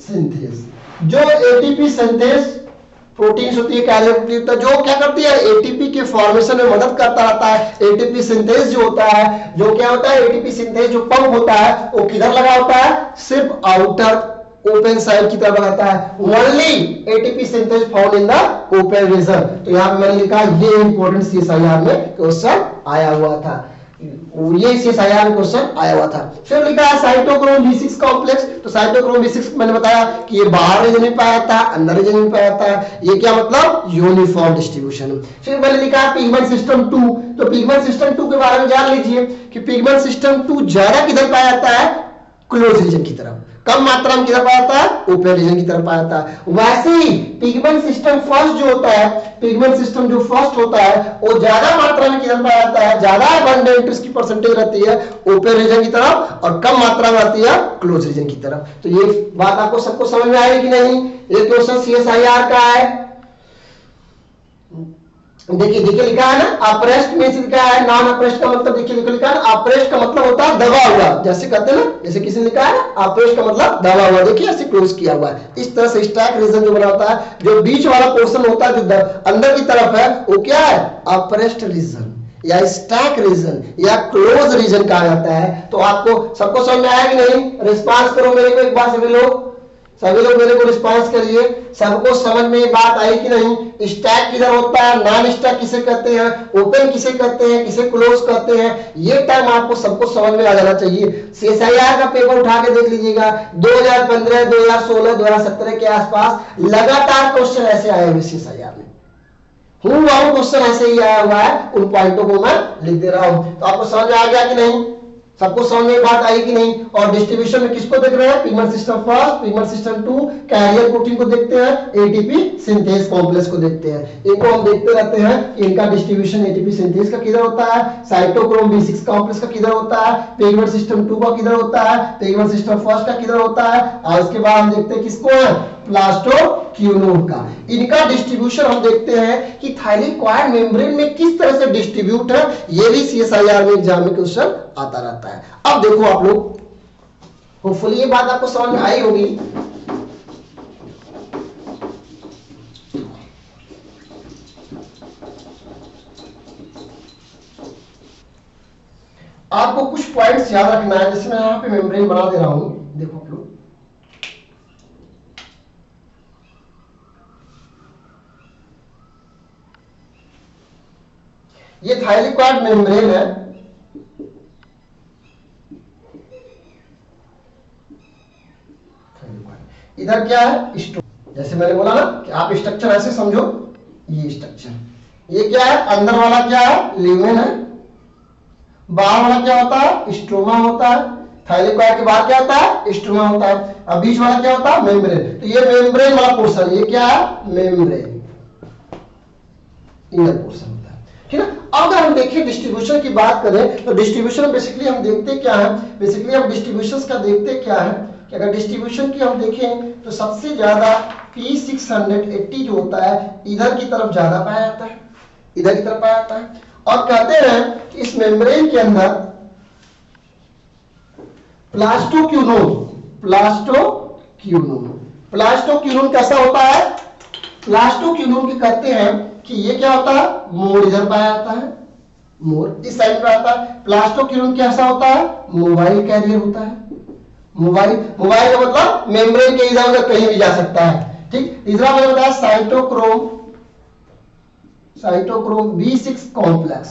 A: synthase. जो एटीपी सिंथेस प्रोटीन्स होती है, कैरियर प्रोटीन होता है, जो क्या करती है एटीपी के फॉर्मेशन में मदद करता रहता है। एटीपी सिंथेस जो होता है, जो क्या होता है एटीपी सिंथेस जो पंप होता है वो किधर लगा होता है, सिर्फ आउटर ओपन साइड की तरफ लगाता है। Only ATP synthase found in the open region. तो यहां पे मैंने लिखा ये इंपॉर्टेंट सीएसआईआर में क्वेश्चन आया हुआ था, ये सीएसआईआर में क्वेश्चन आया हुआ था। फिर लिखा है साइटोक्रोम B6 कॉम्प्लेक्स। तो साइटोक्रोम B6 मैंने बताया कि ये बाहर रीजन में पाया जाता है, अंदर रीजन में पाया जाता है। ये क्या मतलब यूनिफॉर्म डिस्ट्रीब्यूशन। फिर मैंने लिखा है पिगमेंट सिस्टम 2। तो पिगमेंट सिस्टम 2 के बारे में जान लीजिए कि पिगमेंट सिस्टम 2 ज्यादा किधर पाया जाता है, क्लोज रीजन की तरफ, कम मात्रा में किधर पाया जाता है, ओपन रीजन की तरफ पाया जाता है। वैसे ही पिगमेंट सिस्टम फर्स्ट जो होता है, पिगमेंट सिस्टम जो फर्स्ट होता है वो ज्यादा मात्रा में किधर पाया जाता है, ज्यादा अबंडेंट उसकी परसेंटेज रहती है ओपन रीजन की तरफ और कम मात्रा में रहती है क्लोज रीजन की तरफ। तो ये बात आपको सबको समझ में आएगी कि नहीं। ये क्वेश्चन सीएसआईआर का है। देखिए देखिए लिखा है ना, अप्रेस्ट में लिखा है, नॉन अप्रेस्ट का मतलब देखिए लिखा है ना, अप्रेस्ट का मतलब होता है दबा हुआ, जैसे कहते हैं ना, जैसे किसी ने लिखा है ना अप्रेस्ट का मतलब दबा हुआ, देखिए ऐसे क्लोज किया हुआ है। इस तरह से स्टैक रीजन जो बना होता है, जो बीच वाला पोर्शन होता है जो अंदर की तरफ है वो क्या है, अप्रेस्ट रीजन या स्टैक रीजन या क्लोज रीजन कहा जाता है। तो आपको सबको समझ में आया कि नहीं। रिस्पांस करो मेरे को एक बार सभी लोग मेरे को रिस्पांस करिए, सबको समझ में ये बात आई कि नहीं। स्टैक किधर होता है, नॉन स्टैक किसे कहते हैं, ओपन किसे कहते हैं, किसे क्लोज कहते हैं, ये टर्म आपको सबको समझ में आ जाना चाहिए। सीएसआईआर का पेपर उठा के देख लीजिएगा, 2015 2016 2017 के आसपास लगातार क्वेश्चन ऐसे आए हुए सीएसआईआर में, क्वेश्चन ऐसे ही आया हुआ है। उन पॉइंटों को मैं लिख दे रहा हूं। तो आपको समझ में आ गया कि नहीं, सबको समझ में बात आई कि नहीं। और डिस्ट्रीब्यूशन में किसको देख रहे हैं, pigment system first, pigment system 2, carrier protein को देखते हैं, एटीपी सिंथेस कॉम्प्लेक्स को देखते हैं। इनको हम देखते रहते हैं कि इनका डिस्ट्रीब्यूशन एटीपी सिंथेस का किधर होता है, साइटोक्रोम B6 कॉम्प्लेक्स का किधर होता है, पिगमेंट सिस्टम 2 का किधर होता है, पिगमेंट सिस्टम फर्स्ट का किधर होता है, और उसके बाद हम देखते हैं किसको है, प्लास्टोक्यूनोन का। इनका डिस्ट्रीब्यूशन हम देखते हैं कि थाइलेक्वायड मेम्ब्रेन में किस तरह से डिस्ट्रीब्यूट है, ये भी सीएसआईआर में एग्जाम में क्वेश्चन आता रहता है। अब देखो आप लोग, होपफुली ये बात आपको समझ में आई होगी। आपको कुछ पॉइंट्स याद रखना है, जैसे मैं यहां पे मेम्ब्रेन बना दे रहा हूं, देखो आप लोग, ये थाइलेक्वायड मेम्ब्रेन है, इधर क्या है, जैसे मैंने बोला ना कि आप स्ट्रक्चर ऐसे समझो, ये स्ट्रक्चर, ये क्या है, अंदर वाला क्या है, ल्यूमेन है, बाहर वाला क्या होता है, स्ट्रोमा होता है। थाइलेक्वायड के बाहर क्या होता है, स्ट्रोमा होता है, और बीच वाला क्या होता है, मेम्ब्रेन। तो ये मेम्ब्रेन वाला पोर्शन, ये क्या है, मेम्ब्रेन, इनर पोर्शन होता है, ठीक है। अगर हम देखें डिस्ट्रीब्यूशन की बात करें तो डिस्ट्रीब्यूशन बेसिकली हम देखते क्या है, बेसिकली हम डिस्ट्रीब्यूशंस का देखते क्या है कि अगर डिस्ट्रीब्यूशन की हम देखें तो सबसे ज्यादा P680 जो होता है इधर की तरफ ज्यादा पाया जाता है, इधर की तरफ पाया जाता है। और कहते हैं कि इस मेम्ब्रेन के अंदर प्लास्टोक्यूनोन कैसा होता है, प्लास्टोक्यूनोन के कहते हैं कि ये क्या होता है, मोर इधर पाया जाता है, मोर इस साइड पे आता है। प्लास्टोक्यूनोन कैसा होता है, मोबाइल कैरियर होता है। मोबाइल का मतलब मेम्ब्रेन के इधर उधर कहीं भी जा सकता है, ठीक। तीसरा मैंने बताया साइटोक्रोम B6 कॉम्प्लेक्स,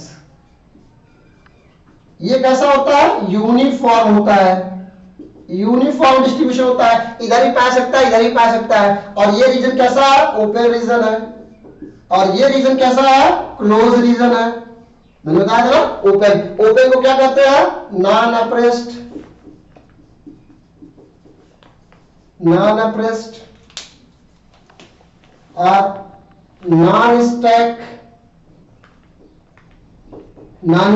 A: ये कैसा होता है, यूनिफॉर्म होता है, यूनिफॉर्म डिस्ट्रीब्यूशन होता है, इधर ही पा सकता है, इधर ही पा सकता है। और ये रीजन कैसा है, ओपन रीजन है, और ये रीजन कैसा है, क्लोज रीजन है। मैंने बताया था ना, ओपन को क्या कहते हैं, नॉन अप्रेस्ड और नॉन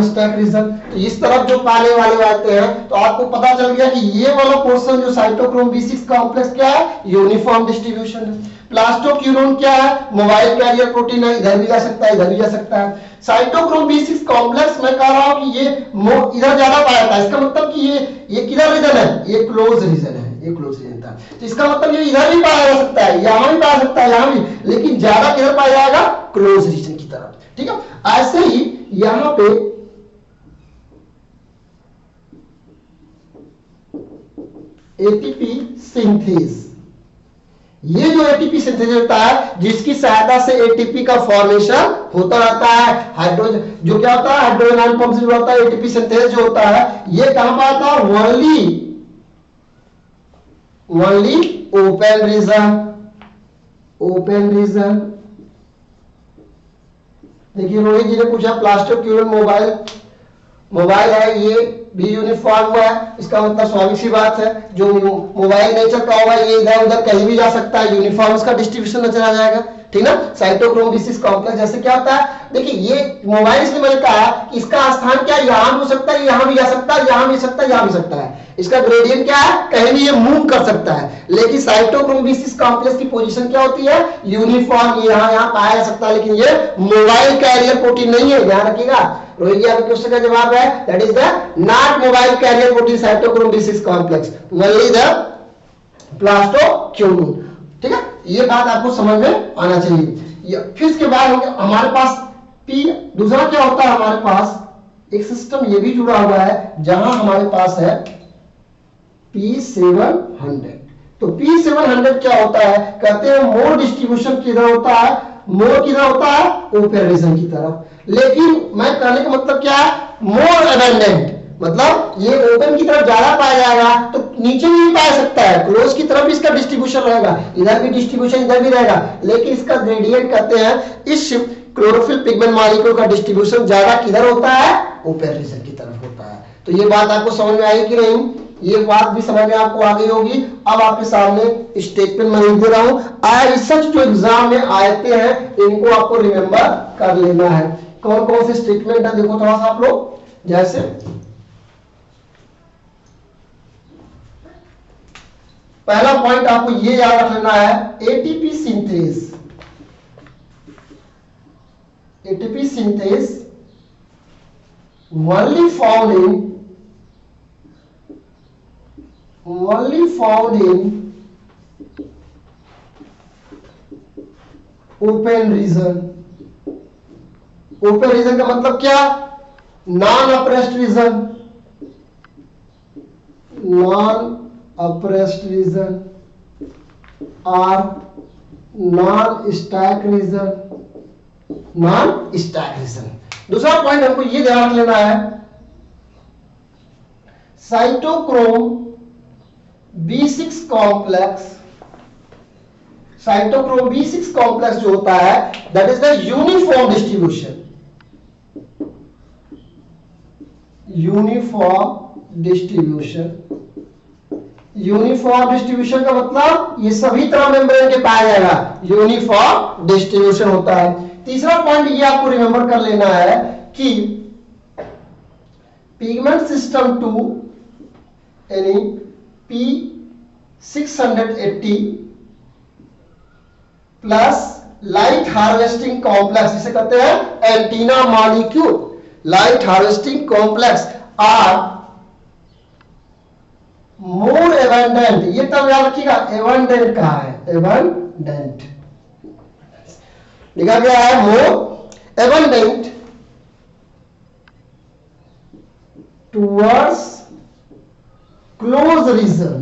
A: स्टैक रीजन। तो इस तरफ जो पाले वाले आते हैं, तो आपको पता चल गया कि ये वाला पोर्शन जो साइटोक्रोम B6 कॉम्प्लेक्स क्या है, यूनिफॉर्म डिस्ट्रीब्यूशन है। प्लास्टोक्यूनोन क्या है, मोबाइल कैरियर प्रोटीन है, इधर भी जा सकता है, इधर भी जा सकता है। साइटोक्रोम B6 कॉम्प्लेक्स मैं कह रहा हूं कि ये इधर ज्यादा पाया जाता है, इसका मतलब कि ये किधर रीजन है, ये क्लोज रीजन है, ये क्लोज रीजन था। तो इसका मतलब ये इधर भी पाया जा सकता है, यहां भी पाया सकता है, यहां भी, लेकिन ज्यादा किधर पाया जाएगा, क्लोज रीजन की तरफ। ठीक है, ऐसे ही यहां पे एटीपी सिंथेस, ये जो एटीपी सिंथेसिस होता है जिसकी सहायता से एटीपी का फॉर्मेशन होता रहता है, हाइड्रोजन जो क्या होता है, हाइड्रोजन आयन पंप से होता है, एटीपी सिंथेसिस जो होता है ये कहां पर आता है, ओनली ओपन रीजन। देखिए रोहित जी ने पूछा प्लास्टिक क्यूरन मोबाइल है, ये भी यूनिफॉर्म हुआ है, इसका मतलब स्वाभाविक सी बात है, जो मोबाइल नेचर का होगा ये इधर उधर कहीं भी जा सकता है, यूनिफॉर्म इसका डिस्ट्रीब्यूशन नजर आ जाएगा। ठीक ना, साइटोक्रोम B6 कॉम्प्लेक्स जैसे क्या होता है, देखिए ये मोबाइल इसलिए मैंने कहा कि इसका स्थान क्या यहां भी हो सकता है, यहां भी जा सकता है, यहां भी सकता है, यहां भी सकता है, इसका ग्रेडियंट क्या है, कहीं भी ये मूव कर सकता है, लेकिन साइटोक्रोम B6 कॉम्प्लेक्स की पोजीशन क्या होती है, यूनिफॉर्म, यहां पाया जा सकता है, लेकिन ये मोबाइल कैरियर प्रोटीन नहीं है, ध्यान रखिएगा। रोहित जी आपके क्वेश्चन का जवाब है that is the not mobile carrier protein cytochrome B6 complex, only the plastoquinone. ठीक है, ये बात आपको समझ में आना चाहिए। फिर इसके बाद हमारे पास पी, दूसरा क्या होता है, हमारे पास एक सिस्टम ये भी जुड़ा हुआ है जहां हमारे पास है P700। तो P700 क्या होता है, कहते हैं मोर डिस्ट्रीब्यूशन किधर होता है, मोर किधर होता है, ओपन रीजन की तरफ, लेकिन मैं कहने का मतलब क्या है, मोर अबंडेंट, मतलब ये ओपन की तरफ ज्यादा पाया जाएगा, तो नीचे भी पाया सकता है, क्लोज की तरफ भी इसका डिस्ट्रीब्यूशन रहेगा, इधर भी डिस्ट्रीब्यूशन इधर भी रहेगा, लेकिन इसका ग्रेडियंट कहते हैं इस क्लोरोफिल पिगमेंट मॉलिक्यूल का डिस्ट्रीब्यूशन ज्यादा किधर होता है, ओपन रीजन की तरफ होता है। तो ये बात आपको समझ में आई कि नहीं, ये बात भी समझ में आपको आ गई होगी। अब आपके सामने स्टेटमेंट मैं लिख दे रहा हूं, रिसर्च जो एग्जाम में आते हैं इनको आपको रिमेंबर कर लेना है। कौन कौन से स्टेटमेंट है देखो थोड़ा सा आप लोग, जैसे पहला पॉइंट आपको ये याद रख लेना है, ATP synthase only found in open region. Open region का मतलब क्या, नॉन अप्रेस्ड रीजन और नॉन स्टैक रीजन। दूसरा पॉइंट हमको ये ध्यान रख लेना है, साइटोक्रोम B6 कॉम्प्लेक्स जो होता है that is the uniform distribution का मतलब ये सभी तरह मेम्ब्रेन के पाया जाएगा, यूनिफॉर्म डिस्ट्रीब्यूशन होता है। तीसरा पॉइंट ये आपको रिमेंबर कर लेना है कि पिगमेंट सिस्टम 2 यानी P680 plus light harvesting complex, जिसे कहते हैं antenna molecule, light harvesting complex are more abundant. ये तब याद रखिएगा, एबंडेंट कहा है, एबंडेंट लिखा गया है, मोर एबंडेंट टुवर्ड्स क्लोज रीजन।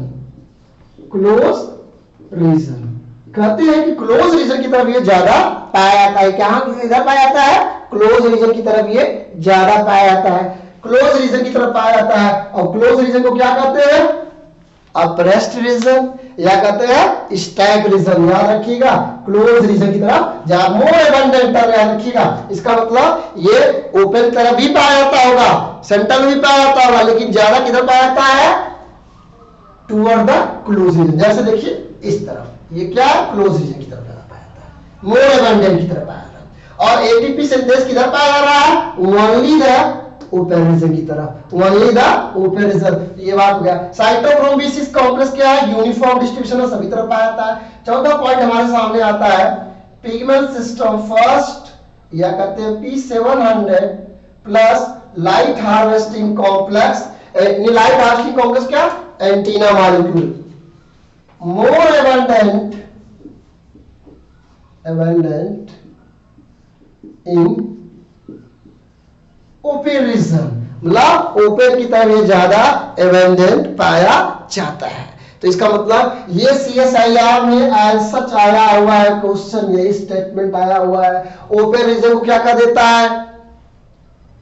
A: कहते हैं कि क्लोज रीजन की तरफ ये ज्यादा पाया जाता है। क्या इधर पाया जाता है, क्लोज रीजन की तरफ ये ज्यादा पाया जाता है, क्लोज रीजन की तरफ पाया जाता है। और क्लोज रीजन को क्या कहते हैं, अप्रेस्ड रीजन या कहते हैं स्टैक रीजन। याद रखिएगा, क्लोज रीजन की तरफ मोर एबंडेंट, याद रखिएगा, इसका मतलब ये ओपन तरफ भी पाया जाता होगा, सेंटर में भी पाया जाता होगा, लेकिन ज्यादा किधर पाया जाता है, टुवर्ड द क्लोज रीजन। जैसे देखिए इस तरफ, ये क्या क्लोज रीजन की तरफ पाया जाता है, मोर एबंडेंट की तरफ पाया जाता है। और एटीपी सिंथेस किधर पाया जा रहा है, ओनली द ओपन रीजन की तरफ, ओनली द ओपन रीजन। ये बात हो गया। साइटोक्रोम B6 कॉम्प्लेक्स क्या है, यूनिफॉर्म डिस्ट्रीब्यूशन सभी तरफ पाया जाता है। चौथा पॉइंट हमारे सामने आता है, पिगमेंट सिस्टम फर्स्ट या कहते हैं P700 plus light harvesting complex. Light harvesting complex क्या, antenna molecule, more abundant in open region, मतलब ओपन की तरफ ये ज्यादा एबंडेंट पाया जाता है। तो इसका मतलब ये CSIR में आज सच आया हुआ है क्वेश्चन, ये स्टेटमेंट आया हुआ है। ओपन रीजन को क्या कर देता है,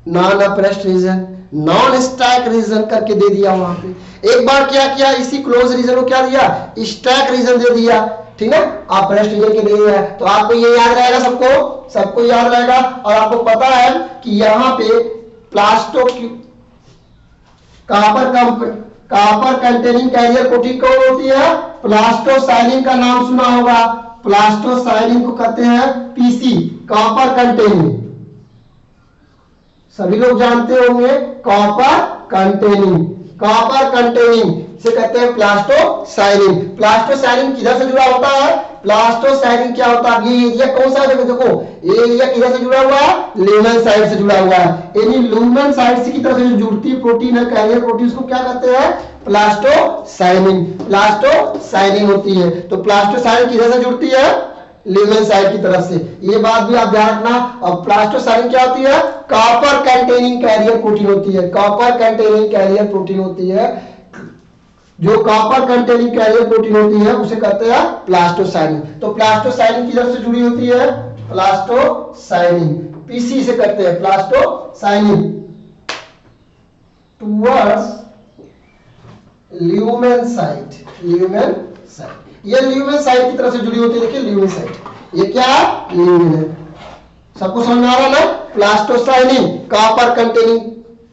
A: non appressed region, non stack region करके दे दिया वहां पे। एक बार क्या किया, इसी क्लोज रीजन को क्या दिया, स्टैक रीजन दे दिया, ठीक है, अप्रेस्ड रीजन के दे दिया। तो आपको ये याद रहेगा, सबको याद रहेगा। और आपको पता है कि यहाँ पे plaster copper containing carrier protein कौन होती है, प्लास्टोसाइलिन का नाम सुना होगा। प्लास्टोसाइलिन को कहते हैं पीसी, कॉपर कंटेनिंग, सभी लोग जानते होंगे कॉपर कंटेनिंग से कहते हैं प्लास्टोसाइलिन। प्लास्टोसाइलिन किधर से जुड़ा होता है, प्लास्टोसाइलिन क्या होता है, ये एरिया कौन सा है, देखो ये एरिया किधर से जुड़ा हुआ है, लुमेन साइड से जुड़ा हुआ है। यानी लुमेन साइड से की तरफ से जो जुड़ती प्रोटीन है, कैरियर प्रोटीन, उसको क्या कहते हैं, प्लास्टोसाइलिन होती है। तो प्लास्टोसाइलिन किधर से जुड़ती है, लुमेन साइड की तरफ से, ये बात भी आप ध्यान रखना। और प्लास्टोसाइलिन क्या होती है, कॉपर कंटेनिंग कैरियर प्रोटीन होती है, कॉपर कंटेनिंग कैरियर प्रोटीन होती है। जो कॉपर कंटेनिंग कैरियर प्रोटीन होती है उसे कहते हैं प्लास्टोसाइलिन। तो प्लास्टोसाइलिन किधर से जुड़ी होती है, प्लास्टोसाइलिन, पीसी से कहते हैं प्लास्टोसाइलिन टुवर्ड्स ल्यूमेन साइट। ये ल्यूमेन साइट की तरफ से जुड़ी होती है। देखिए ल्यूमेन साइट, ये क्या है, ल्यूमेन है। सबको समझ में आ रहा है ना, प्लास्टोसाइलिन कॉपर कंटेनिंग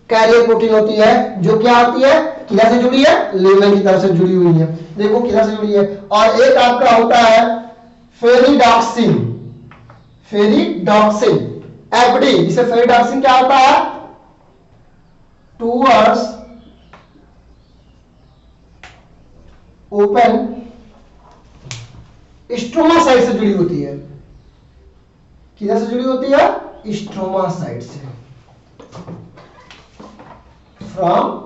A: कैरियर प्रोटीन होती है, जो क्या होती है, किधर से जुड़ी है, ल्यूमेन की तरफ से जुड़ी हुई है। देखो किधर से जुड़ी है। और एक आपका होता है फेरिडॉक्सिन, एफडी, जिसे फेरिडॉक्सिन क्या होता है, टुवर्ड्स ओपन स्ट्रोमा साइड से जुड़ी होती है। किधर से जुड़ी होती है, स्ट्रोमा साइड से, फ्रॉम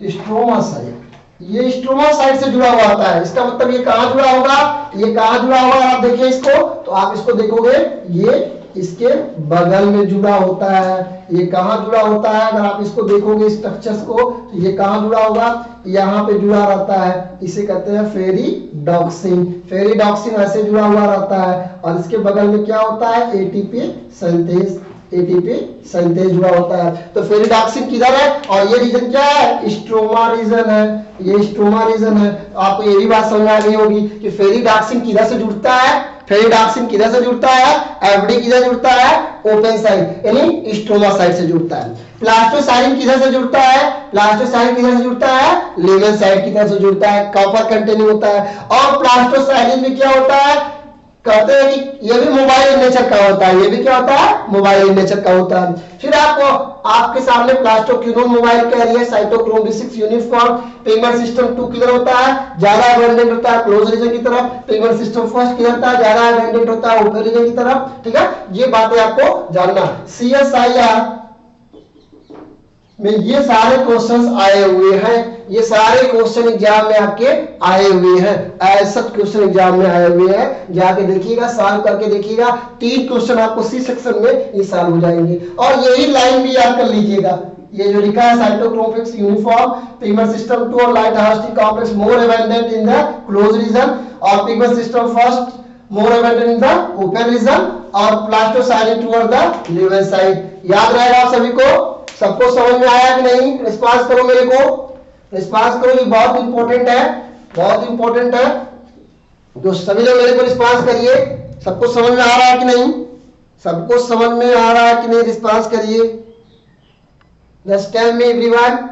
A: स्ट्रोमा साइड। ये स्ट्रोमा साइड से जुड़ा हुआ होता है। इसका मतलब ये कहां जुड़ा होगा, ये कहां जुड़ा हुआ है, आप देखिए इसको, तो आप इसको देखोगे ये इसके बगल में जुड़ा होता है। ये कहां जुड़ा होता है, अगर आप इसको देखोगे स्ट्रक्चर्स को, तो ये कहां जुड़ा होगा, यहाँ पे जुड़ा रहता है। इसे कहते हैं फेरिडॉक्सिन ऐसे जुड़ा हुआ रहता है। और इसके बगल में क्या होता है, एटीपी सिंथेज जुड़ा होता है। तो फेरिडॉक्सिन किधर है, और ये रीजन क्या है, स्ट्रोमा रीजन है, ये स्ट्रोमा रीजन है। आपको ये भी बात समझ आ गई होगी कि फेरिडॉक्सिन किधर से जुड़ता है, फेरिडॉक्सिन किधर से जुड़ता है, एफडी किधर जुड़ता है, ओपन साइड यानी स्ट्रोमा साइड से जुड़ता है। प्लास्टोसाइलिन किधर से जुड़ता है, प्लास्टोसाइलिन किधर से जुड़ता है, लुमेन साइड की तरफ से जुड़ता है, कॉपर कंटेनिंग होता है। और प्लास्टोसाइलिन में क्या होता है, कहते हैं कि ये भी मोबाइल नेचर का होता है, ये भी क्या होता है, मोबाइल नेचर का होता है। फिर आपको आपके सामने plastoquinone mobile carrier, cytochrome B6 uniform, pigment system 2 किधर होता है, ज्यादा एबंडेंट होता है क्लोज रीजन की तरफ, पिगमेंट सिस्टम फर्स्ट किधर होता है, ज्यादा एबंडेंट होता है ओपन रीजन की तरफ, ठीक है। ये बातें आपको जानना। CSIR में ये सारे क्वेश्चंस आए हुए हैं, ये सारे क्वेश्चन एग्जाम में आपके आए हुए हैं, ऐसा क्वेश्चन एग्जाम में आए हुए हैं। जाके देखिएगा, सॉल्व करके देखिएगा, 3 क्वेश्चन आपको सी सेक्शन में ये सॉल्व हो जाएंगे। और यही लाइन भी याद कर लीजिएगा, ये जो लिखा है साइटोक्रोम यूनिफॉर्म, पिगमेंट सिस्टम 2 और light harvesting complex more abundant in the close region, और pigment system first more abundant in the open region, और plastocyanin toward the lumen side. याद रहेगा आप सभी को, सबको समझ में आया कि नहीं, रिस्पांस करो, मेरे को रिस्पांस करो, ये बहुत इंपॉर्टेंट है, बहुत इंपॉर्टेंट है। तो सभी लोग मेरे को रिस्पांस करिए, सबको समझ में आ रहा है कि नहीं, सबको समझ में आ रहा है कि नहीं, रिस्पांस करिए। जस्ट टेल मी एवरीवन,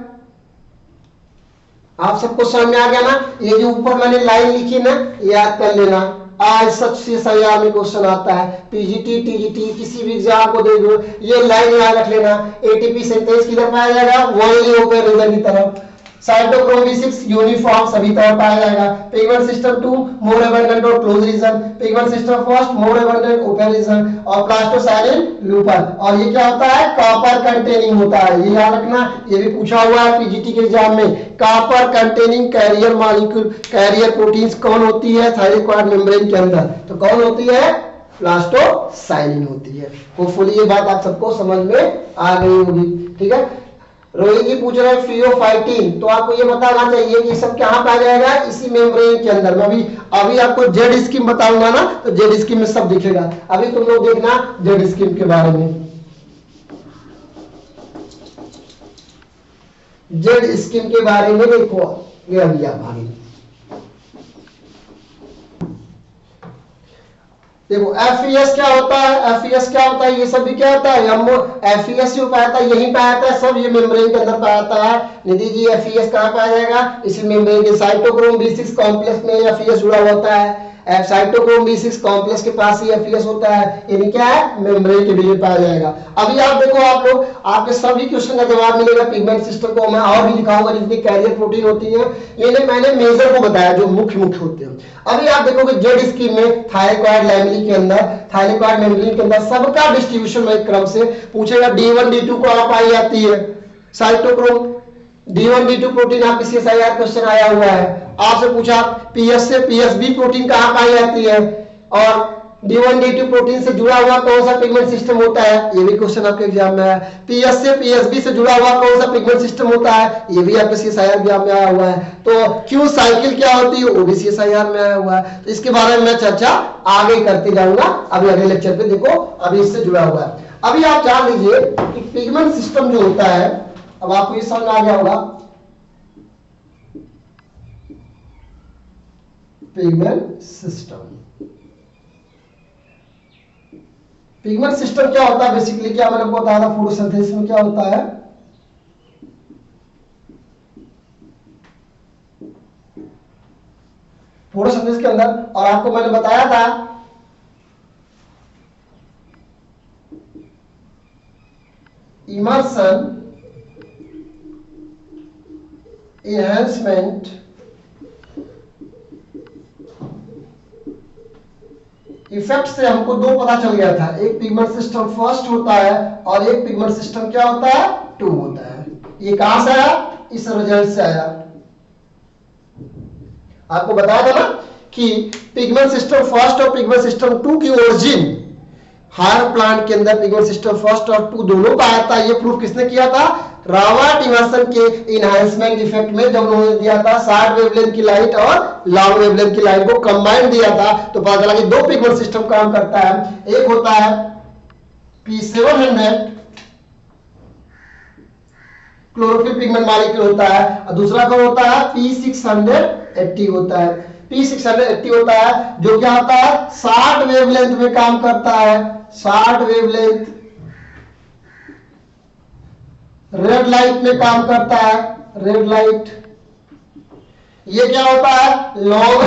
A: आप सबको समझ में आ गया ना। ये जो ऊपर मैंने लाइन लिखी ना, याद कर लेना, आज सच से CSIR में क्वेश्चन आता है, पीजीटी टीजीटी किसी भी एग्जाम को दे दो, ये लाइन याद रख लेना। एटीपी सिंथेज किधर पाया जाएगा, वही ओपन रीजन की तरफ। साइटोक्रोम B6 यूनिफॉर्म सभी तरह पाया जाएगा। पिगमेंट सिस्टम 2 मोर एबंडेंट और close region, pigment system first more abundant open region और प्लास्टोसाइलिन लूपर। और ये क्या होता है, कॉपर कंटेनिंग होता है, ये याद रखना, ये भी पूछा हुआ है पीजीटी के एग्जाम में। Copper containing carrier molecule, carrier proteins कौन होती है थायरोइड मेम्ब्रेन के अंदर, तो कौन होती है, प्लास्टोसाइलिन होती है। होपफुली ये बात आप सबको समझ में आ गई होगी। ठीक है, रोहित जी पूछ रहे हैं फियोफाइटिन, तो आपको ये बताना चाहिए कि सब कहां पाया जाएगा, इसी मेम्ब्रेन के अंदर में। अभी आपको जेड स्कीम बताऊंगा ना, तो जेड स्कीम में सब दिखेगा। अभी तुम लोग देखना जेड स्कीम के बारे में। जेड स्कीम के बारे में देखो, ये अभी आप आगे देखो। एफईएस क्या होता है, एफईएस क्या होता है, ये सब भी क्या होता है, एफईएस जो पाया था यही पाया था, सब ये मेम्ब्रेन के अंदर पाया था। निधि जी एफईएस कहां पाया जाएगा, इसी मेम्ब्रेन के साइटोक्रोम B6 कॉम्प्लेक्स में एफईएस जुड़ा होता है। साइटोक्रोम B6 कॉम्प्लेक्स के पास ही एफईएस होता है, यानी क्या है, मेम्ब्रेन के बीच पाया जाएगा। अभी आप देखो, आप लोग आपके सभी क्वेश्चन का जवाब मिलेगा पिगमेंट सिस्टम को। मैं और भी लिखा होगा जितनी कैरियर प्रोटीन होती है, ये मैंने मेजर को बताया जो मुख्य मुख्य होते हैं। अभी आप देखोगे जेड स्कीम में थायरोइड लैमेली के अंदर, थायरोइड मेम्ब्रेन के अंदर सबका डिस्ट्रीब्यूशन में क्रम से पूछेगा। D1 D2 को आप पाई जाती है साइटोक्रोम, D1 D2 प्रोटीन आपके CSIR क्वेश्चन आया हुआ है, आपसे पूछा PS से PSB प्रोटीन कहां पाई जाती है, और D1 D2 प्रोटीन से जुड़ा हुआ कौन सा पिगमेंट सिस्टम होता है, ये भी क्वेश्चन आपके एग्जाम में है। PS से PSB से जुड़ा हुआ कौन सा पिगमेंट सिस्टम होता है, ये भी आपके CSIR एग्जाम में आया हुआ है। तो क्यू साइकिल क्या होती है, वो भी CSIR में आया हुआ है। तो इसके बारे में मैं चर्चा आगे करते जाऊंगा, अभी अगले लेक्चर पे देखो, अभी इससे जुड़ा हुआ है। अभी आप जान लीजिए कि पिगमेंट सिस्टम जो होता है, अब आपको ये समझ आ गया होगा, पिगमेंट सिस्टम, पिगमेंट सिस्टम क्या होता है बेसिकली, क्या मैंने आपको बताया था फोटोसिंथेसिस में क्या होता है। फोटोसिंथेसिस के अंदर, और आपको मैंने बताया था इमर्शन, एनहांसमेंट, इफेक्ट से हमको दो पता चल गया था, एक पिगमेंट सिस्टम फर्स्ट होता है और एक पिगमेंट सिस्टम क्या होता है, 2 होता है। ये कहां से आया, इस रिजल्ट से आया। आपको बताया था ना कि पिगमेंट सिस्टम फर्स्ट और पिगमेंट सिस्टम 2 की ओरिजिन हायर प्लांट के अंदर पिगमेंट सिस्टम फर्स्ट और 2 दोनों का आया था। ये प्रूफ किसने किया था, रावर्ट इमर्सन के इनहांसमेंट इफेक्ट में, जब उन्होंने दिया था शॉर्ट वेवलेंथ की लाइट और लॉन्ग वेवलेंथ की लाइट को कंबाइन दिया था, तो पता चला कि 2 पिगमेंट सिस्टम काम करता है। एक होता है P700 क्लोरोफिल पिगमेंट मॉलिक्यूल होता है, और दूसरा कौन होता है, P680 होता है। P680 होता है जो क्या होता है, शॉर्ट वेवलेंथ में काम करता है, शॉर्ट वेवलेंथ रेड लाइट में काम करता है, रेड लाइट। ये क्या होता है, लॉन्ग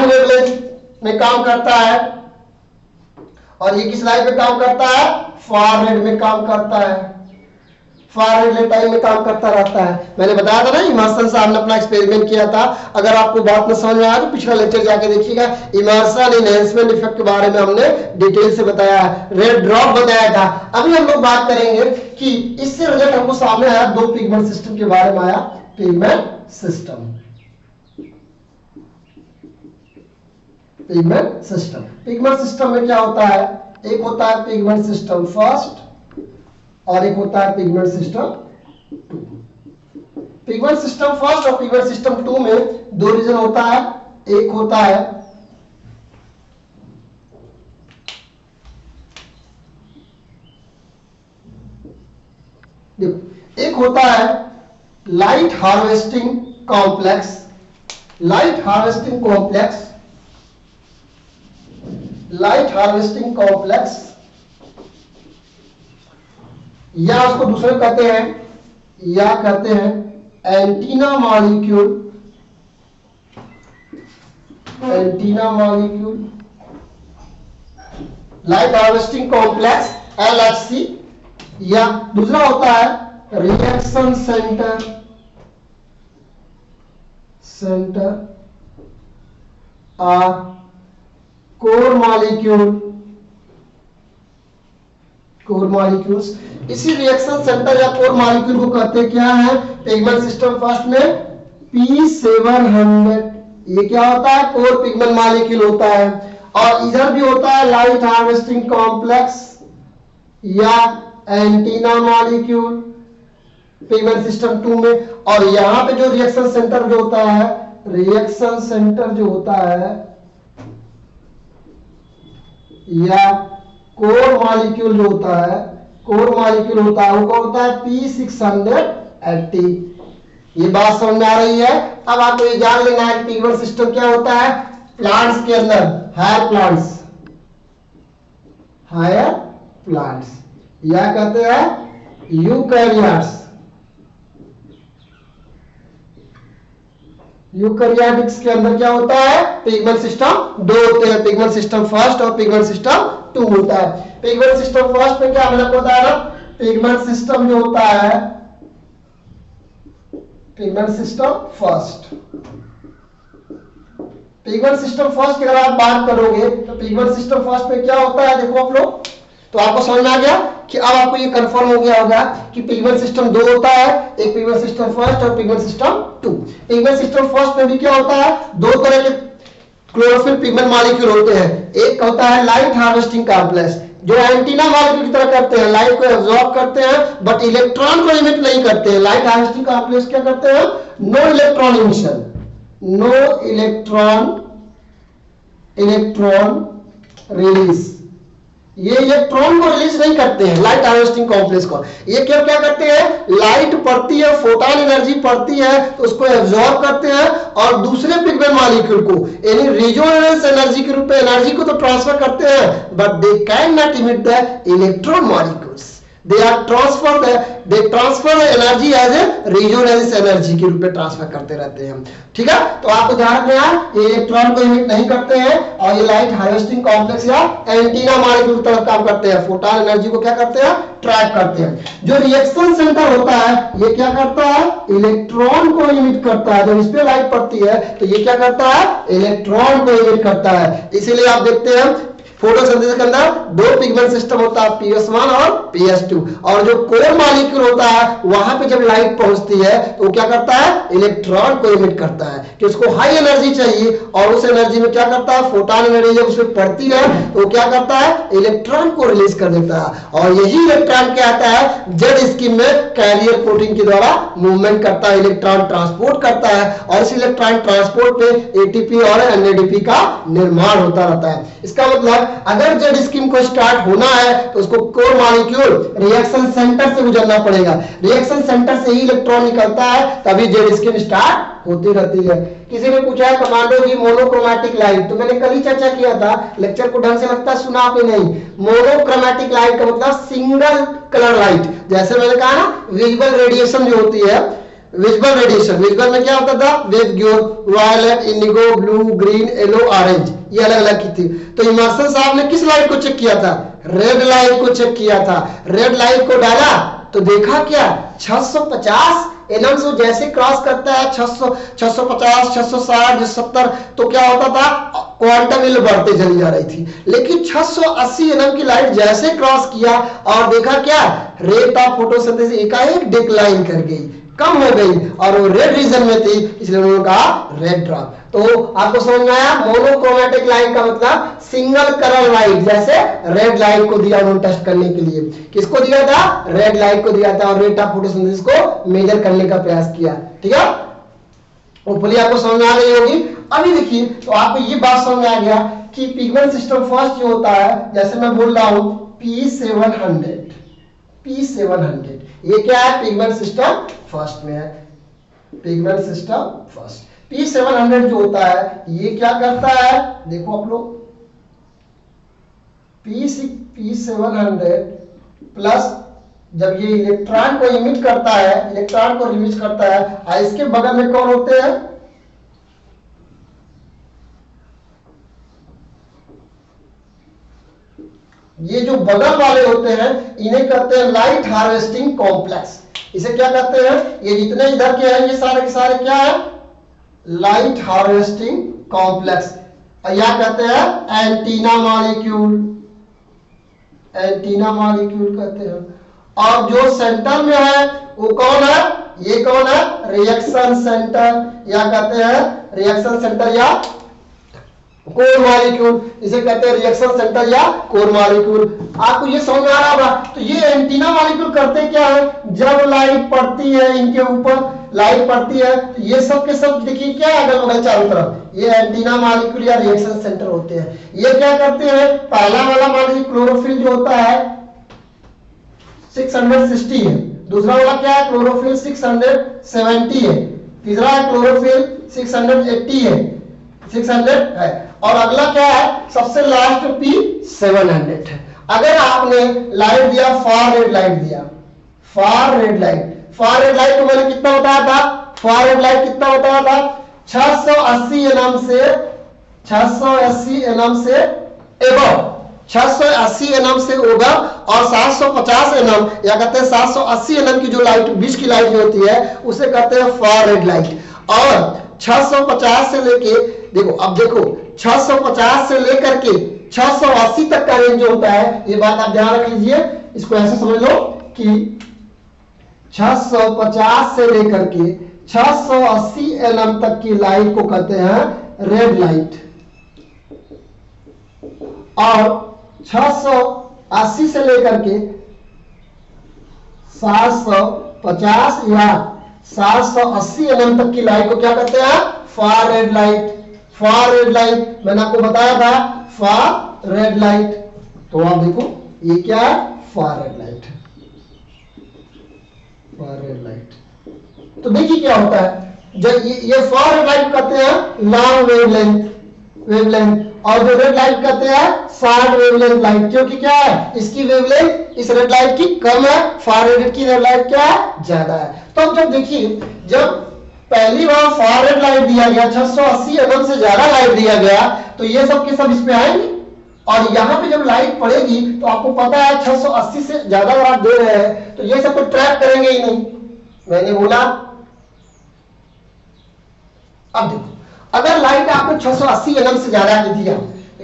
A: वेवलेंथ में काम करता है, और ये किस लाइट में काम करता है, फार रेड में काम करता है, फार रेड टाइम में काम करता रहता है। मैंने बताया था ना, इमर्सन साहब ने अपना एक्सपेरिमेंट किया था। अगर आपको बात में समझ में आया तो पिछला लेक्चर जाके देखिएगा, इमर्सन एनहांसमेंट इफेक्ट के बारे में हमने डिटेल से बताया है, रेड ड्रॉप बताया था। अभी हम लोग बात करेंगे कि इससे रिजल्ट हमको सामने आया, 2 पिगमेंट सिस्टम के बारे में आया, pigment system, pigment system. Pigment system में क्या होता है, एक होता है पिगमेंट सिस्टम फर्स्ट और एक होता है pigment system 2। Pigment system first और पिगमेंट सिस्टम 2 में 2 रीजन होता है। एक होता है एक होता है light harvesting complex, light harvesting complex, light harvesting complex, या उसको दूसरे कहते हैं, या कहते हैं antenna molecule, antenna molecule, light harvesting complex LHC, या दूसरा होता है रिएक्शन सेंटर और कोर मॉलिक्यूल्स। इसी रिएक्शन सेंटर या कोर मॉलिक्यूल को कहते हैं क्या है पिगमेंट सिस्टम फर्स्ट में P700। ये क्या होता है कोर पिगमेंट मॉलिक्यूल होता है। और इधर भी होता है लाइट हार्वेस्टिंग कॉम्प्लेक्स या एंटीना मॉलिक्यूल पिगमेंट सिस्टम 2 में। और यहां पे जो रिएक्शन सेंटर जो होता है या कोर मॉलिक्यूल जो होता है वो कौन होता है P680। ये बात समझ में आ रही है। अब आपको ये जान लेना है कि पिगमेंट सिस्टम क्या होता है प्लांट्स के अंदर, हायर प्लांट्स या कहते हैं यूकैरियोटिक्स के अंदर क्या होता है पिगमेंट सिस्टम 2 होते हैं, पिगमेंट सिस्टम फर्स्ट और पिगमेंट सिस्टम 2 होता है। पिगमेंट सिस्टम फर्स्ट में क्या मैंने आपको बताया ना पिगमेंट सिस्टम जो होता है पिगमेंट सिस्टम फर्स्ट की अगर आप बात करोगे तो पिगमेंट सिस्टम फर्स्ट में क्या होता है देखो आप लोग, तो आपको समझ में आ गया कि अब आपको ये कंफर्म हो गया होगा कि पिगमेंट सिस्टम 2 होता है, एक पिगमेंट सिस्टम फर्स्ट और pigment system 2। Pigment system first में भी क्या होता है 2 तरह के क्लोरोफिल पिगमेंट मॉलिक्यूल होते हैं। एक होता है लाइट हार्वेस्टिंग कॉम्प्लेक्स जो एंटीना मॉलिक्यूल की तरह करते हैं, लाइट को एब्जॉर्ब करते हैं बट इलेक्ट्रॉन को इमिट नहीं करते हैं। लाइट हार्वेस्टिंग कॉम्प्लेक्स क्या करते हैं no electron emission, no electron release, ये इलेक्ट्रॉन को रिलीज नहीं करते हैं लाइट हार्वेस्टिंग कॉम्प्लेक्स को। ये क्या करते हैं लाइट पड़ती है, फोटॉन एनर्जी पड़ती है तो उसको एब्जॉर्ब करते हैं और दूसरे पिगमेंट मॉलिक्यूल को यानी रेजोनेंस एनर्जी के रूप में एनर्जी को तो ट्रांसफर करते हैं but they can not emit the electron molecules, they transfer the energy as a resonance energy के रूप में ट्रांसफर करते रहते हैं। ठीक है, तो आपको ध्यान रखना है ये इलेक्ट्रॉन को इमिट नहीं करते हैं और ये लाइट हार्वेस्टिंग कॉम्प्लेक्स या एंटीना मॉलिक्यूल की तरह काम करते हैं, फोटॉन एनर्जी को क्या करते हैं ट्रैप करते हैं। जो रिएक्शन सेंटर होता है ये क्या करता है इलेक्ट्रॉन को इमिट करता है, जब इस पे लाइट पड़ती है तो ये क्या करता है इलेक्ट्रॉन को इमिट करता है। इसीलिए आप देखते हैं फोटोसिंथेसिस के अंदर 2 पिगमेंट सिस्टम होता है PS1 और PS2 और जो कोर मॉलिक्यूल होता है वहां पे जब लाइट पहुंचती है तो क्या करता है इलेक्ट्रॉन को इमिट करता है कि उसको हाई एनर्जी चाहिए और उस एनर्जी में क्या करता है फोटॉन एनर्जी जब उसमें पड़ती है तो क्या करता है इलेक्ट्रॉन को रिलीज कर देता है और यही इलेक्ट्रॉन क्या आता है जेड स्कीम में कैरियर प्रोटीन के द्वारा मूवमेंट करता है, इलेक्ट्रॉन ट्रांसपोर्ट करता है और इस इलेक्ट्रॉन ट्रांसपोर्ट पे एटीपी और NADP का निर्माण होता रहता है। इसका मतलब अगर जेड स्कीम को स्टार्ट होना है तो उसको कोर मॉलिक्यूल रिएक्शन सेंटर से गुजरना पड़ेगा, रिएक्शन सेंटर से ही इलेक्ट्रॉन निकलता है तभी जेड स्कीम स्टार्ट होती रहती है। किसी ने पूछा है कमांडो जी मोनोक्रोमैटिक लाइट, तो मैंने कल ही चर्चा किया था, लेक्चर को ढंग से लगता है सुना आपने नहीं। मोनोक्रोमैटिक लाइट का मतलब सिंगल कलर लाइट, जैसे मैंने कहा ना विजुअल रेडिएशन जो होती है विजुअल रेडिएशन, विजुअल में क्या होता था violet, indigo, blue, green, yellow, orange, ये अलग अलग की थी। तो इमर्सन साहब ने किस लाइट को चेक किया था रेड लाइट को चेक किया था। रेड लाइट को डाला तो देखा क्या 650 एनम से जैसे क्रॉस करता है 600 650 660 670 तो क्या होता था क्वांटम विल बढ़ते चली जा रही थी। लेकिन 680 एनम की लाइट जैसे क्रॉस किया और देखा क्या रेट ऑफ फोटोसिंथेसिस एकाएक डिक्लाइन कर गई, कम हो गई और वो रेड रीजन में थी इसलिए उन्होंने कहा रेड ड्रॉप। तो आपको समझ में आया मोनोक्रोमैटिक लाइट का मतलब सिंगल कलर लाइट, जैसे रेड लाइट को दिया उन्होंने टेस्ट करने के लिए, किसको दिया था रेड लाइट को दिया था और रेट ऑफ फोटोसिंथेसिस को मेजर करने का प्रयास किया। ठीक है, होपफुली आपको समझ में आ गई होगी। अभी देखिए तो आपको ये बात समझ में आ गया कि पिगमेंट सिस्टम फर्स्ट जो होता है जैसे मैं बोल रहा हूं P700 ये क्या है पिगमेंट सिस्टम फर्स्ट में है, पिगमेंट सिस्टम फर्स्ट। P700 जो होता है ये क्या करता है देखो आप लोग P700 प्लस जब ये इलेक्ट्रॉन को इमिट करता है, इलेक्ट्रॉन को रिलीज करता है और इसके बगल में कौन होते हैं ये जो बगल वाले होते हैं इन्हें कहते हैं लाइट हार्वेस्टिंग कॉम्प्लेक्स। इसे क्या कहते हैं, ये जितने इधर के हैं ये सारे के सारे क्या है, लाइट हार्वेस्टिंग कॉम्प्लेक्स, या कहते हैं एंटीना मॉलिक्यूल, एंटीना मॉलिक्यूल कहते हैं। और जो सेंटर में है वो कौन है, ये कौन है, रिएक्शन सेंटर, या कहते हैं रिएक्शन सेंटर या कोर मॉलिक्यूल, इसे कहते हैं रिएक्शन सेंटर या कोर मॉलिक्यूल। आपको ये समझ में आ रहा होगा। तो ये एंटीना मॉलिक्यूल करते क्या है, जब लाइट पड़ती है इनके ऊपर, लाइट पड़ती है तो ये सब के सब देखिए क्या है अगल बगल चारों तरफ, ये एंटीना मॉलिक्यूल या रिएक्शन सेंटर होते हैं। ये क्या करते हैं, पहला वाला मान लीजिए क्लोरोफिल जो होता है 660 है, दूसरा वाला क्या है क्लोरोफिल 670 है, तीसरा है क्लोरोफिल 680 है, 600 है, और अगला क्या है सबसे लास्ट P700 है। अगर आपने लाइट दिया फार रेड लाइट दिया, far red light, far red light को मैंने कितना बताया था, फार रेड लाइट कितना बताया था 680 nm से, 680 nm से एबव, 680 nm से होगा, और 750 nm या कहते हैं 780 nm की जो लाइट बीच की लाइट जो होती है उसे कहते हैं फार रेड लाइट। और 650 से लेके देखो, अब देखो 650 से लेकर के 680 तक का रेंज जो होता है, ये बात आप ध्यान रख लीजिए, इसको ऐसे समझ लो कि 650 से लेकर के 680 nm तक की लाइट को कहते हैं रेड लाइट, और 680 से लेकर के 750 या 780 nm तक की लाइट को क्या कहते हैं, far red light. Far red light मैंने आपको बताया था, फार रेड लाइट। तो आप देखो ये क्या है, far red light, far red light. तो देखिए क्या होता है, जब ये फार रेड लाइट कहते हैं लॉन्ग वेवलेंथ, वेवलेंथ, और जो रेड लाइट कहते हैं शॉर्ट वेवलेंथ लाइट, क्योंकि क्या है इसकी वेवलेंथ इस रेड लाइट की कम है, फार रेड की रेड लाइट क्या है, ज्यादा है। तो जब देखिए, जब पहली बार फार रेड लाइट दिया गया 680 nm से ज्यादा लाइट दिया गया, तो ये सब के सब इस पे आएंगे, और यहां पे जब लाइट पड़ेगी तो आपको पता है 680 से ज्यादा अगर आप दे रहे हैं तो ये सब को ट्रैक करेंगे ही नहीं, मैंने बोला। अब देखो, अगर लाइट आपको 680 nm से ज्यादा की दिया,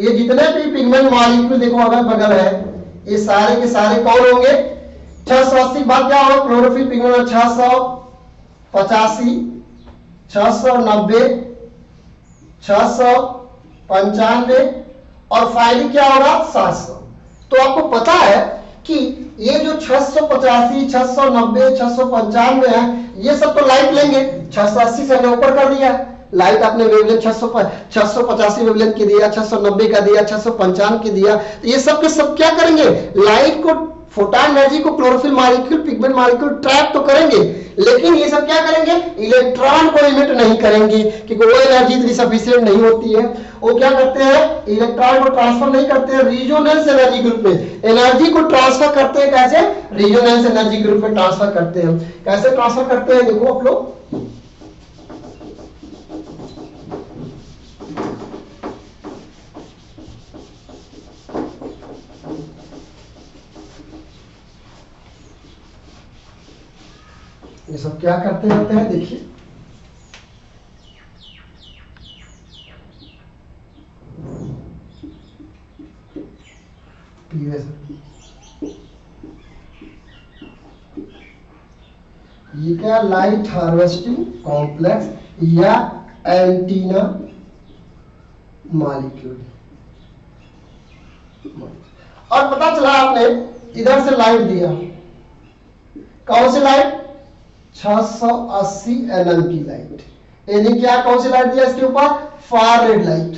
A: ये जितने भी पिगमेंट मॉलिक्यूल देखो अगल बगल है, ये सारे के सारे कौन होंगे, 680 बाद क्या होगा, क्लोरोफिल पिगमेंट 685, 690, 695, और फाइनली क्या होगा 700। तो आपको पता है कि ये जो 685, 690, 695 है, ये सब तो लाइट लेंगे, 680 से हमने ऊपर कर दिया, लाइट आपने वेवलेंथ 685 वेवलेंथ की दिया, 690 का दिया, 695 की दिया, तो ये सब के सब क्या करेंगे, लाइट को, फोटॉन एनर्जी को chlorophyll molecule, pigment molecule trap तो करेंगे, लेकिन ये सब क्या करेंगे, इलेक्ट्रॉन को इमिट नहीं करेंगे, क्योंकि वो एनर्जी इतनी सफिशिएंट नहीं होती है। वो क्या करते हैं, इलेक्ट्रॉन को ट्रांसफर नहीं करते हैं रिजोनेंस एनर्जी ग्रुप में, एनर्जी को ट्रांसफर करते हैं कैसे, रिजोनेंस एनर्जी ग्रुप में ट्रांसफर करते हैं। कैसे ट्रांसफर करते हैं देखो आप लोग, ये सब क्या करते रहते हैं, देखिए ये क्या, लाइट हार्वेस्टिंग कॉम्प्लेक्स या एंटीना मॉलिक्यूल। और पता चला आपने इधर से लाइट दिया, कौन सी लाइट, 680 nm की लाइट, यानी क्या कौन सी लाइट दिया इसके ऊपर, far red light,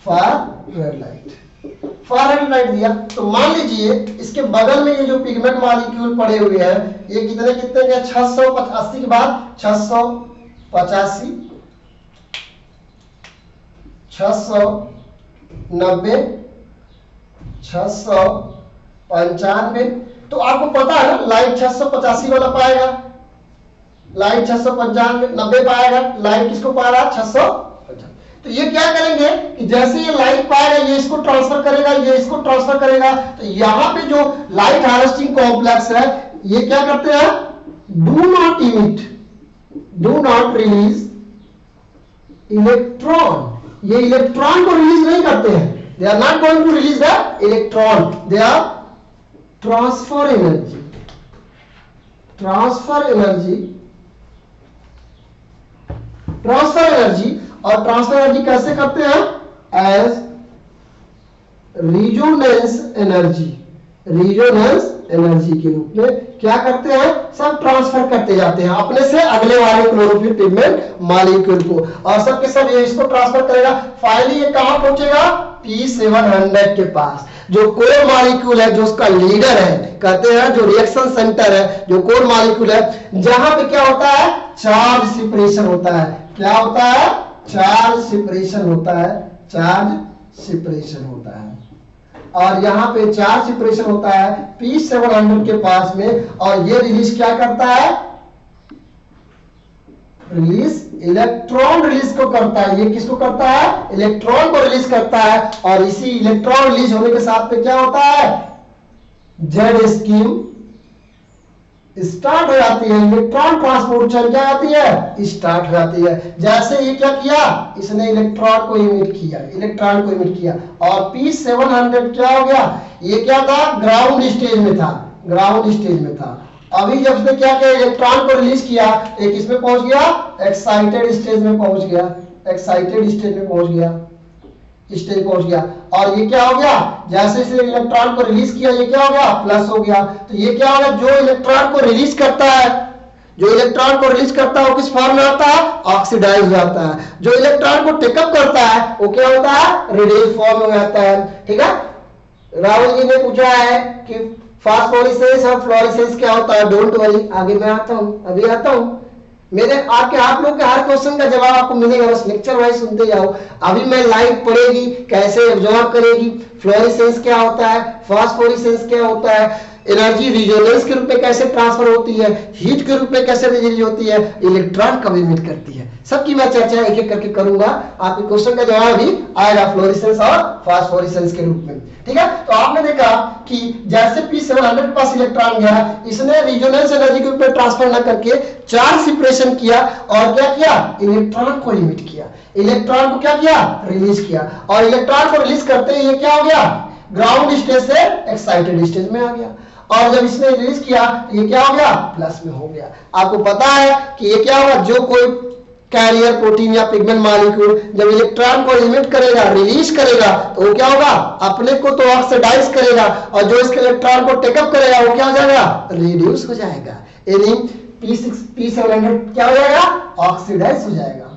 A: far red light, far red light दिया। तो मान लीजिए इसके बगल में ये जो पिगमेंट मॉलिक्यूल पड़े हुए हैं, ये कितने कितने के, 680 के बाद 685, 690, 695। तो आपको पता है ना, लाइट 685 वाला पाएगा, लाइट 695, 90 पाएगा, लाइट किसको पा रहा है, 650। तो ये क्या करेंगे कि जैसे ये लाइट पाएगा ये इसको ट्रांसफर करेगा, ये इसको ट्रांसफर करेगा। तो यहाँ पे जो लाइट हार्वेस्टिंग कॉम्प्लेक्स है, ये क्या करते हैं, do not emit, do not release electron. ये इलेक्ट्रॉन को रिलीज नहीं करते हैं, they are not going to release the electron, they are transfer energy, transfer energy, transfer energy. और ट्रांसफर एनर्जी कैसे करते हैं? As resonance energy, resonance energy के रूप में क्या करते हैं? सब ट्रांसफर करते जाते हैं अपने से अगले वाले क्लोरोफिल पिगमेंट मॉलिक्यूल को, और सब के सब ये इसको ट्रांसफर करेगा। फाइनली ये कहां पहुंचेगा? P700 के पास। जो कोर मॉलिक्यूल है, जो उसका लीडर है, कहते हैं जो रिएक्शन सेंटर है, जो कोर मॉलिक्यूल है, जहां पे क्या होता है? चार्ज सेपरेशन होता है। क्या होता है? चार्ज सेपरेशन होता है, चार्ज सेपरेशन होता है। और यहाँ पे चार्ज सेपरेशन होता है P700 के पास में, और ये रिलीज क्या करता है? रिलीज इलेक्ट्रॉन रिलीज को करता है। ये किसको करता है? इलेक्ट्रॉन को रिलीज करता है। और इसी इलेक्ट्रॉन रिलीज होने के साथ में क्या होता है? जेड स्कीम स्टार्ट हो जाती है, इलेक्ट्रॉन ट्रांसपोर्ट चल क्या आती है? स्टार्ट हो जाती है। जैसे ये क्या किया? इसने इलेक्ट्रॉन को इमिट किया, इलेक्ट्रॉन को इमिट किया, और P700 क्या हो गया? ये क्या था? ग्राउंड स्टेज में था, ग्राउंड स्टेज में था। अभी जब उसने क्या किया? इलेक्ट्रॉन को रिलीज किया, एक इसमें पहुंच गया, एक्साइटेड स्टेज में पहुंच गया, एक्साइटेड स्टेज में पहुंच गया, स्टेज पहुंच गया। और ये क्या हो गया? जैसे इसने इलेक्ट्रॉन को रिलीज किया, ये क्या हो गया? प्लस हो गया। तो ये क्या हो गया? जो इलेक्ट्रॉन को रिलीज करता है, जो इलेक्ट्रॉन को रिलीज करता है वो किस फॉर्म में आता है? ऑक्सीडाइज हो जाता है। जो इलेक्ट्रॉन को टेकअप करता है वो क्या होता है? रेडियल फॉर्म में आता है। ठीक है। राहुल जी ने पूछा है कि फास्फोरेसेंस और फ्लोरेसेंस क्या होता है? डोंट वरी, आगे मैं आता हूं, अभी आता हूं। मेरे आपके आप लोग के हर क्वेश्चन का जवाब आपको मिलेगा, बस लेक्चर वाइज सुनते जाओ। अभी मैं लाइट पढ़ेगी, कैसे एब्जॉर्ब करेगी, फ्लोरेसेंस क्या होता है, फास्फोरेसेंस क्या होता है, एनर्जी रिजोनेंस के रूप में कैसे ट्रांसफर होती है, हीट के रूप में कैसे रिलीज होती है, इलेक्ट्रॉन कब इमिट करती है, सबकी मैं चर्चा एक एक करके करूंगा। आपके क्वेश्चन का जवाब भी आएगा फ्लोरेसेंस और फास्फोरेसेंस के रूप में। ठीक है। तो आपने देखा कि जैसे P700 के पास इलेक्ट्रॉन गया, इसने रिजोनेंस एनर्जी के रूप में ट्रांसफर न करके चार्ज सेपरेशन किया, और क्या किया? इलेक्ट्रॉन को इमिट किया, इलेक्ट्रॉन को क्या किया? रिलीज किया। और इलेक्ट्रॉन को रिलीज करते ही ये क्या हो गया? ग्राउंड स्टेज से एक्साइटेड स्टेज में आ गया। और जब इसने रिलीज किया ये क्या हो गया? प्लस में हो गया। आपको पता है कि ये क्या होगा? जो कोई कैरियर प्रोटीन या पिगमेंट मॉलिक्यूल जब इलेक्ट्रॉन को इमिट करेगा, रिलीज करेगा, तो वो क्या होगा? अपने को तो ऑक्सीडाइज करेगा, और जो इसके इलेक्ट्रॉन को टेकअप करेगा वो क्या हो जाएगा? रिड्यूस हो जाएगा। यानी P700 क्या हो जाएगा? ऑक्सीडाइज हो जाएगा,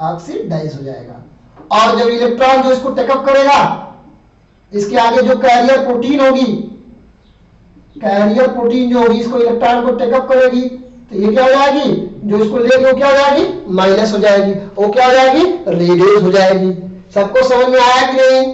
A: ऑक्सीडाइज हो जाएगा। और जब इलेक्ट्रॉन जो इसको टेकअप करेगा, इसके आगे जो कैरियर प्रोटीन होगी, कैरियर प्रोटीन जो होगी इसको इलेक्ट्रॉन को टेकअप करेगी, तो ये क्या हो जाएगी? जो इसको लेगी वो क्या हो जाएगी? माइनस हो जाएगी। वो क्या हो जाएगी? रिड्यूस हो जाएगी। सबको समझ में आया कि नहीं?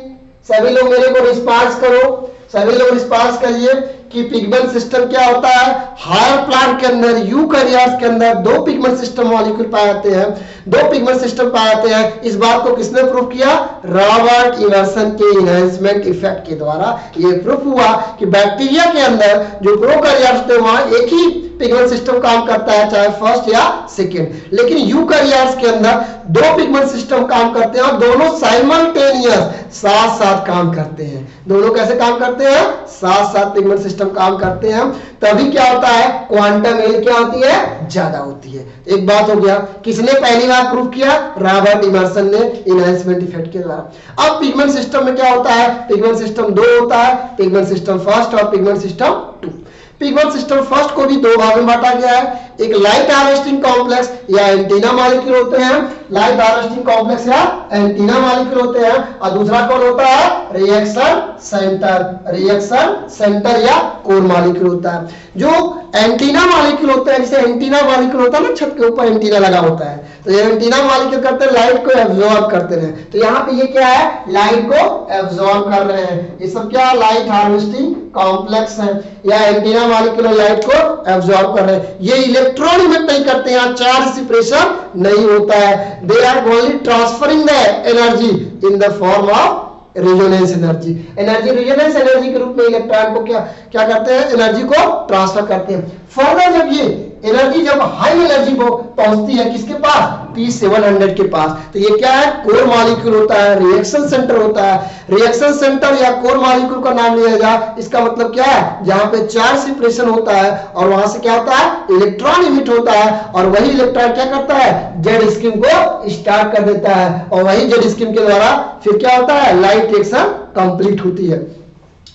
A: सभी लोग मेरे को रिस्पांस करो, सभी लोग रिस्पांस करिए कि पिगमेंट सिस्टम क्या होता है। हायर प्लांट के अंदर, यूकैरियोट्स के अंदर दो पिगमेंट सिस्टम मॉलिक्यूल पाए जाते हैं, दो पिगमेंट सिस्टम पाए जाते हैं। इस बात को किसने प्रूव किया? रॉबर्ट इमर्सन के इनहैंसमेंट इफेक्ट के द्वारा ये प्रूफ हुआ कि बैक्टीरिया के अंदर जो प्रोकैरियोट्स थे वहां एक ही पिगमेंट सिस्टम काम करता है, चाहे फर्स्ट या सेकेंड। लेकिन यूकैरियोट्स के अंदर दो पिगमेंट सिस्टम काम करते हैं, और दोनों साइमल्टेनियस साथ साथ काम करते हैं। दोनों कैसे काम करते हैं? साथ साथ पिगमेंट सिस्टम काम करते हैं। तभी क्या होता है? क्वांटम एनर्जी क्या होती है? ज्यादा होती है। एक बात हो गया। किसने पहली बार प्रूव किया? रॉबर्ट इमर्सन ने इनहैंसमेंट इफेक्ट के द्वारा। अब पिगमेंट सिस्टम में क्या होता है? पिगमेंट सिस्टम दो होता है, पिगमेंट सिस्टम फर्स्ट और pigment system two. Pigment system first को भी दो भाग में बांटा गया है। एक लाइट हार्वेस्टिंग कॉम्प्लेक्स या एंटीना मॉलिक्यूल होते हैं, लाइट हार्वेस्टिंग कॉम्प्लेक्स या एंटीना मॉलिक्यूल होते हैं, और दूसरा कौन होता है? रिएक्शन सेंटर, रिएक्शन सेंटर या कोर मॉलिक्यूल होता है। जो एंटीना मॉलिक्यूल होते हैं, जैसे एंटीना मॉलिक्यूल होता है ना, छत के ऊपर एंटीना लगा होता है, तो ये एंटीना मॉलिक्यूल करते हैं लाइट को एब्जॉर्ब करते हैं। तो यहाँ पे ये क्या है? लाइट को एब्जॉर्ब कर रहे हैं। ये सब क्या? लाइट हार्वेस्टिंग कॉम्प्लेक्स है, या एंटीना मॉलिक्यूल लाइट को एब्जॉर्ब कर रहे हैं। ये इलेक्ट्रॉन इमिट नहीं करते हैं, चार्ज सेपरेशन नहीं होता है। They are only transferring the energy in the form of resonance energy. Energy resonance energy के रूप में इलेक्ट्रॉन को क्या क्या करते हैं, एनर्जी को ट्रांसफर करते हैं। फर्दर जब ये एनर्जी जब हाई एनर्जी पहुंचती है किसके पास, P700 के पास, तो ये क्या है, कोर मॉलिक्यूल होता है, रिएक्शन सेंटर होता है। रिएक्शन सेंटर या कोर मॉलिक्यूल का नाम लिया जाए, इसका मतलब क्या है, जहां पे चार्ज सेपरेशन होता है और वहां से क्या होता है, इलेक्ट्रॉन इमिट होता है, और वही इलेक्ट्रॉन क्या करता है, जेड स्कीम को स्टार्ट कर देता है, और वही जेड स्कीम के द्वारा फिर क्या होता है, लाइट रिएक्शन कंप्लीट होती है।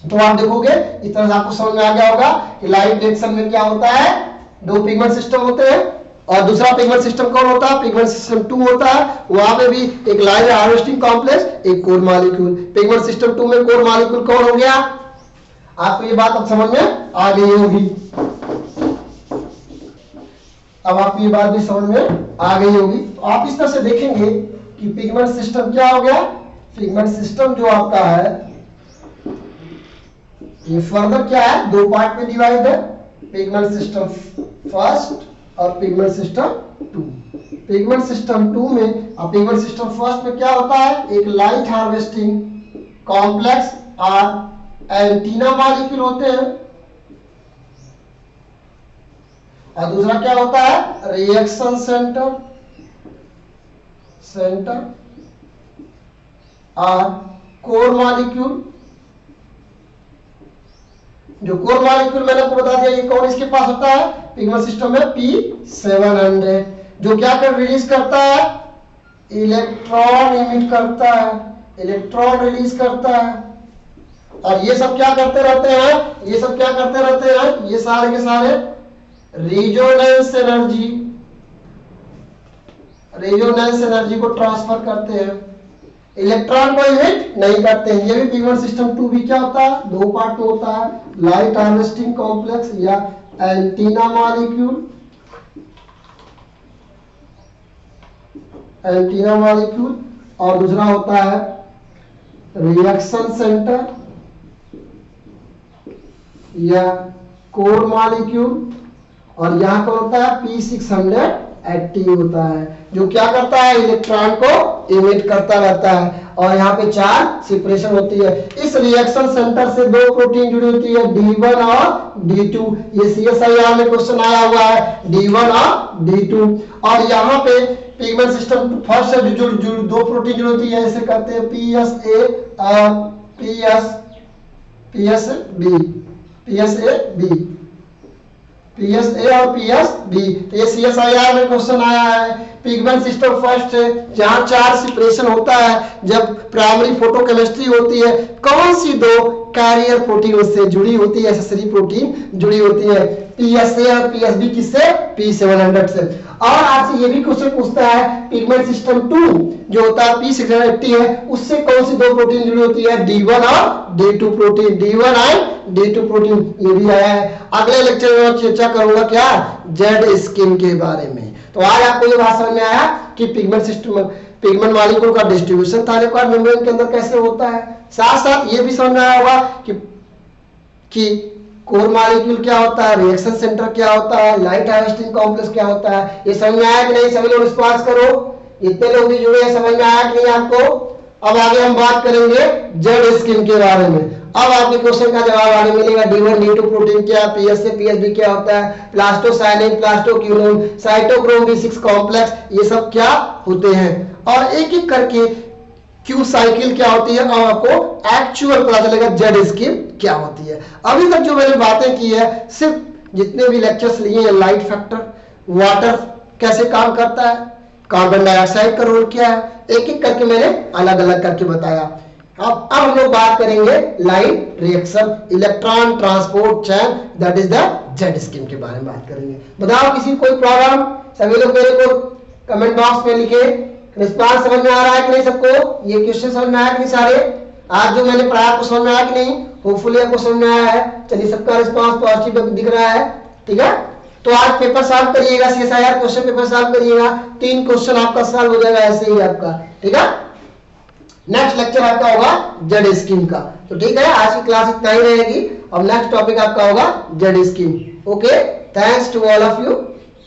A: तो आप देखोगे इस तरह से आपको समझ में आ गया होगा कि लाइट रिएक्शन में क्या होता है, दो पिगमेंट सिस्टम होते हैं, और दूसरा पिगमेंट सिस्टम कौन होता है, पिगमेंट सिस्टम 2 होता है। वहां पे भी एक लाइट हार्वेस्टिंग कॉम्प्लेक्स, एक कोर मॉलिक्यूल। पिगमेंट सिस्टम 2 में कोर मॉलिक्यूल कौन हो गया, आपको ये बात अब समझ में आ गई होगी। अब आपको ये बात भी समझ में आ गई होगी। तो आप इस तरह से देखेंगे कि पिगमेंट सिस्टम क्या हो गया, पिगमेंट सिस्टम जो आपका है ये फर्दर क्या है, दो पार्ट में डिवाइड है, पिगमेंट सिस्टम फर्स्ट और पिगमेंट सिस्टम 2। पिगमेंट सिस्टम 2 में और पिगमेंट सिस्टम फर्स्ट में क्या होता है, एक लाइट हार्वेस्टिंग कॉम्प्लेक्स और एंटीना मॉलिक्यूल होते हैं, और दूसरा क्या होता है, रिएक्शन सेंटर और कोर मॉलिक्यूल। जो कोर मॉलिक्यूल मैंने आपको बता दिया ये कौन इसके पास होता है, पिगमेंट सिस्टम में P700, जो क्या कर रिलीज करता है, इलेक्ट्रॉन इमिट करता है, इलेक्ट्रॉन रिलीज करता है। और ये सब क्या करते रहते हैं, ये सब क्या करते रहते हैं, ये सारे के सारे रेजोनेंस एनर्जी को ट्रांसफर करते हैं, इलेक्ट्रॉन को इमिट नहीं करते हैं। ये भी पिगमेंट सिस्टम 2 भी क्या होता है, दो पार्ट में होता है, लाइट हार्वेस्टिंग कॉम्प्लेक्स या एंटीना मॉलिक्यूल, और दूसरा होता है रिएक्शन सेंटर या कोर मॉलिक्यूल, और यहां पर होता है P600 एक्टिव होता है, जो क्या करता है, इलेक्ट्रॉन को इमिट करता रहता है, और यहाँ पे चार्ज सेपरेशन होती है। इस रिएक्शन सेंटर से दो प्रोटीन जुड़ी होती है, D1 और D2। ये CSIR में क्वेश्चन आया हुआ है, D1 और D2। और यहाँ पे पिगमेंट सिस्टम फर्स्ट से जो दो प्रोटीन जुड़ी होती है, इसे कहते हैं PSA और PSA और PSB। तो ये CSIR में क्वेश्चन आया है। पिगमेंट सिस्टम फर्स्ट है, जहां चार्ज सेपरेशन होता है, जब प्राइमरी फोटोकेमिस्ट्री होती है, कौन सी दो कैरियर प्रोटीन उससे जुड़ी होती है, एसेसरी प्रोटीन जुड़ी होती है, PSA और PSB किससे, P700 से। और आपसे ये भी क्वेश्चन पूछता है, पिगमेंट सिस्टम 2 जो होता है P680 है, उससे कौन सी दो प्रोटीन जुड़ी होती है, D1 और D2 प्रोटीन, D1 और D2 प्रोटीन। ये भी आया है। अगले लेक्चर में चर्चा करूंगा क्या, जेड स्कीम के बारे में। तो आज आपको ये बात समझ में आया कि पिगमेंट सिस्टम, पिगमेंट मॉलिक्यूल का डिस्ट्रीब्यूशन थाइलेकॉइड मेम्ब्रेन के अंदर कैसे होता है। साथ साथ ये भी समझ में आया होगा कि कोर मॉलिक्यूल क्या होता है, रिएक्शन सेंटर क्या होता है, लाइट हार्वेस्टिंग कॉम्प्लेक्स क्या होता है। ये समझ में आया कि नहीं, सभी लोग रिस्पॉन्स करो। इतने लोग भी जुड़े हैं, समझ में आया कि नहीं आपको। अब आगे हम बात करेंगे जेड स्कीम के बारे में। अब आपके क्वेश्चन का जवाब आगे मिलेगा। D1 D2 प्रोटीन क्या, PSA PSB क्या होता है, plastocyanin, plastoquinone, cytochrome B6 complex, ये सब क्या होते हैं। और एक एक करके क्यू साइकिल क्या होती है, और आपको एक्चुअल पता चलेगा जेड स्कीम क्या होती है। अभी तक जो मैंने बातें की है, सिर्फ जितने भी लेक्चर्स लिए हैं, लाइट फैक्टर, वाटर कैसे काम करता है, कार्बन डाइऑक्साइड का रोल क्या है, एक एक करके मैंने अलग अलग करके बताया। अब हम लोग बात करेंगे light reaction, electron transport chain, that is the Z scheme के बारे में बात करेंगे। बताओ किसी कोई प्रॉब्लम, सभी लोग मेरे को कमेंट बॉक्स में लिखे। रिस्पांस समझ में आ रहा है कि नहीं सबको, ये क्वेश्चन समझ में आया कि नहीं सारे, आज जो मैंने पढ़ाया आपको समझ में आया कि नहीं, होपफुली आपको समझ में आया है। चलिए सबका रिस्पांस पॉजिटिव दिख रहा है, ठीक है। तो आज पेपर सॉल्व करिएगा, CSIR क्वेश्चन पेपर सॉल्व करिएगा, 3 क्वेश्चन आपका सॉल्व हो जाएगा ऐसे ही आपका, ठीक है। नेक्स्ट लेक्चर आपका होगा जेड स्कीम का। तो ठीक है, आज की क्लास इतना ही रहेगी। और नेक्स्ट टॉपिक आपका होगा Z scheme. Okay, thanks to all of you.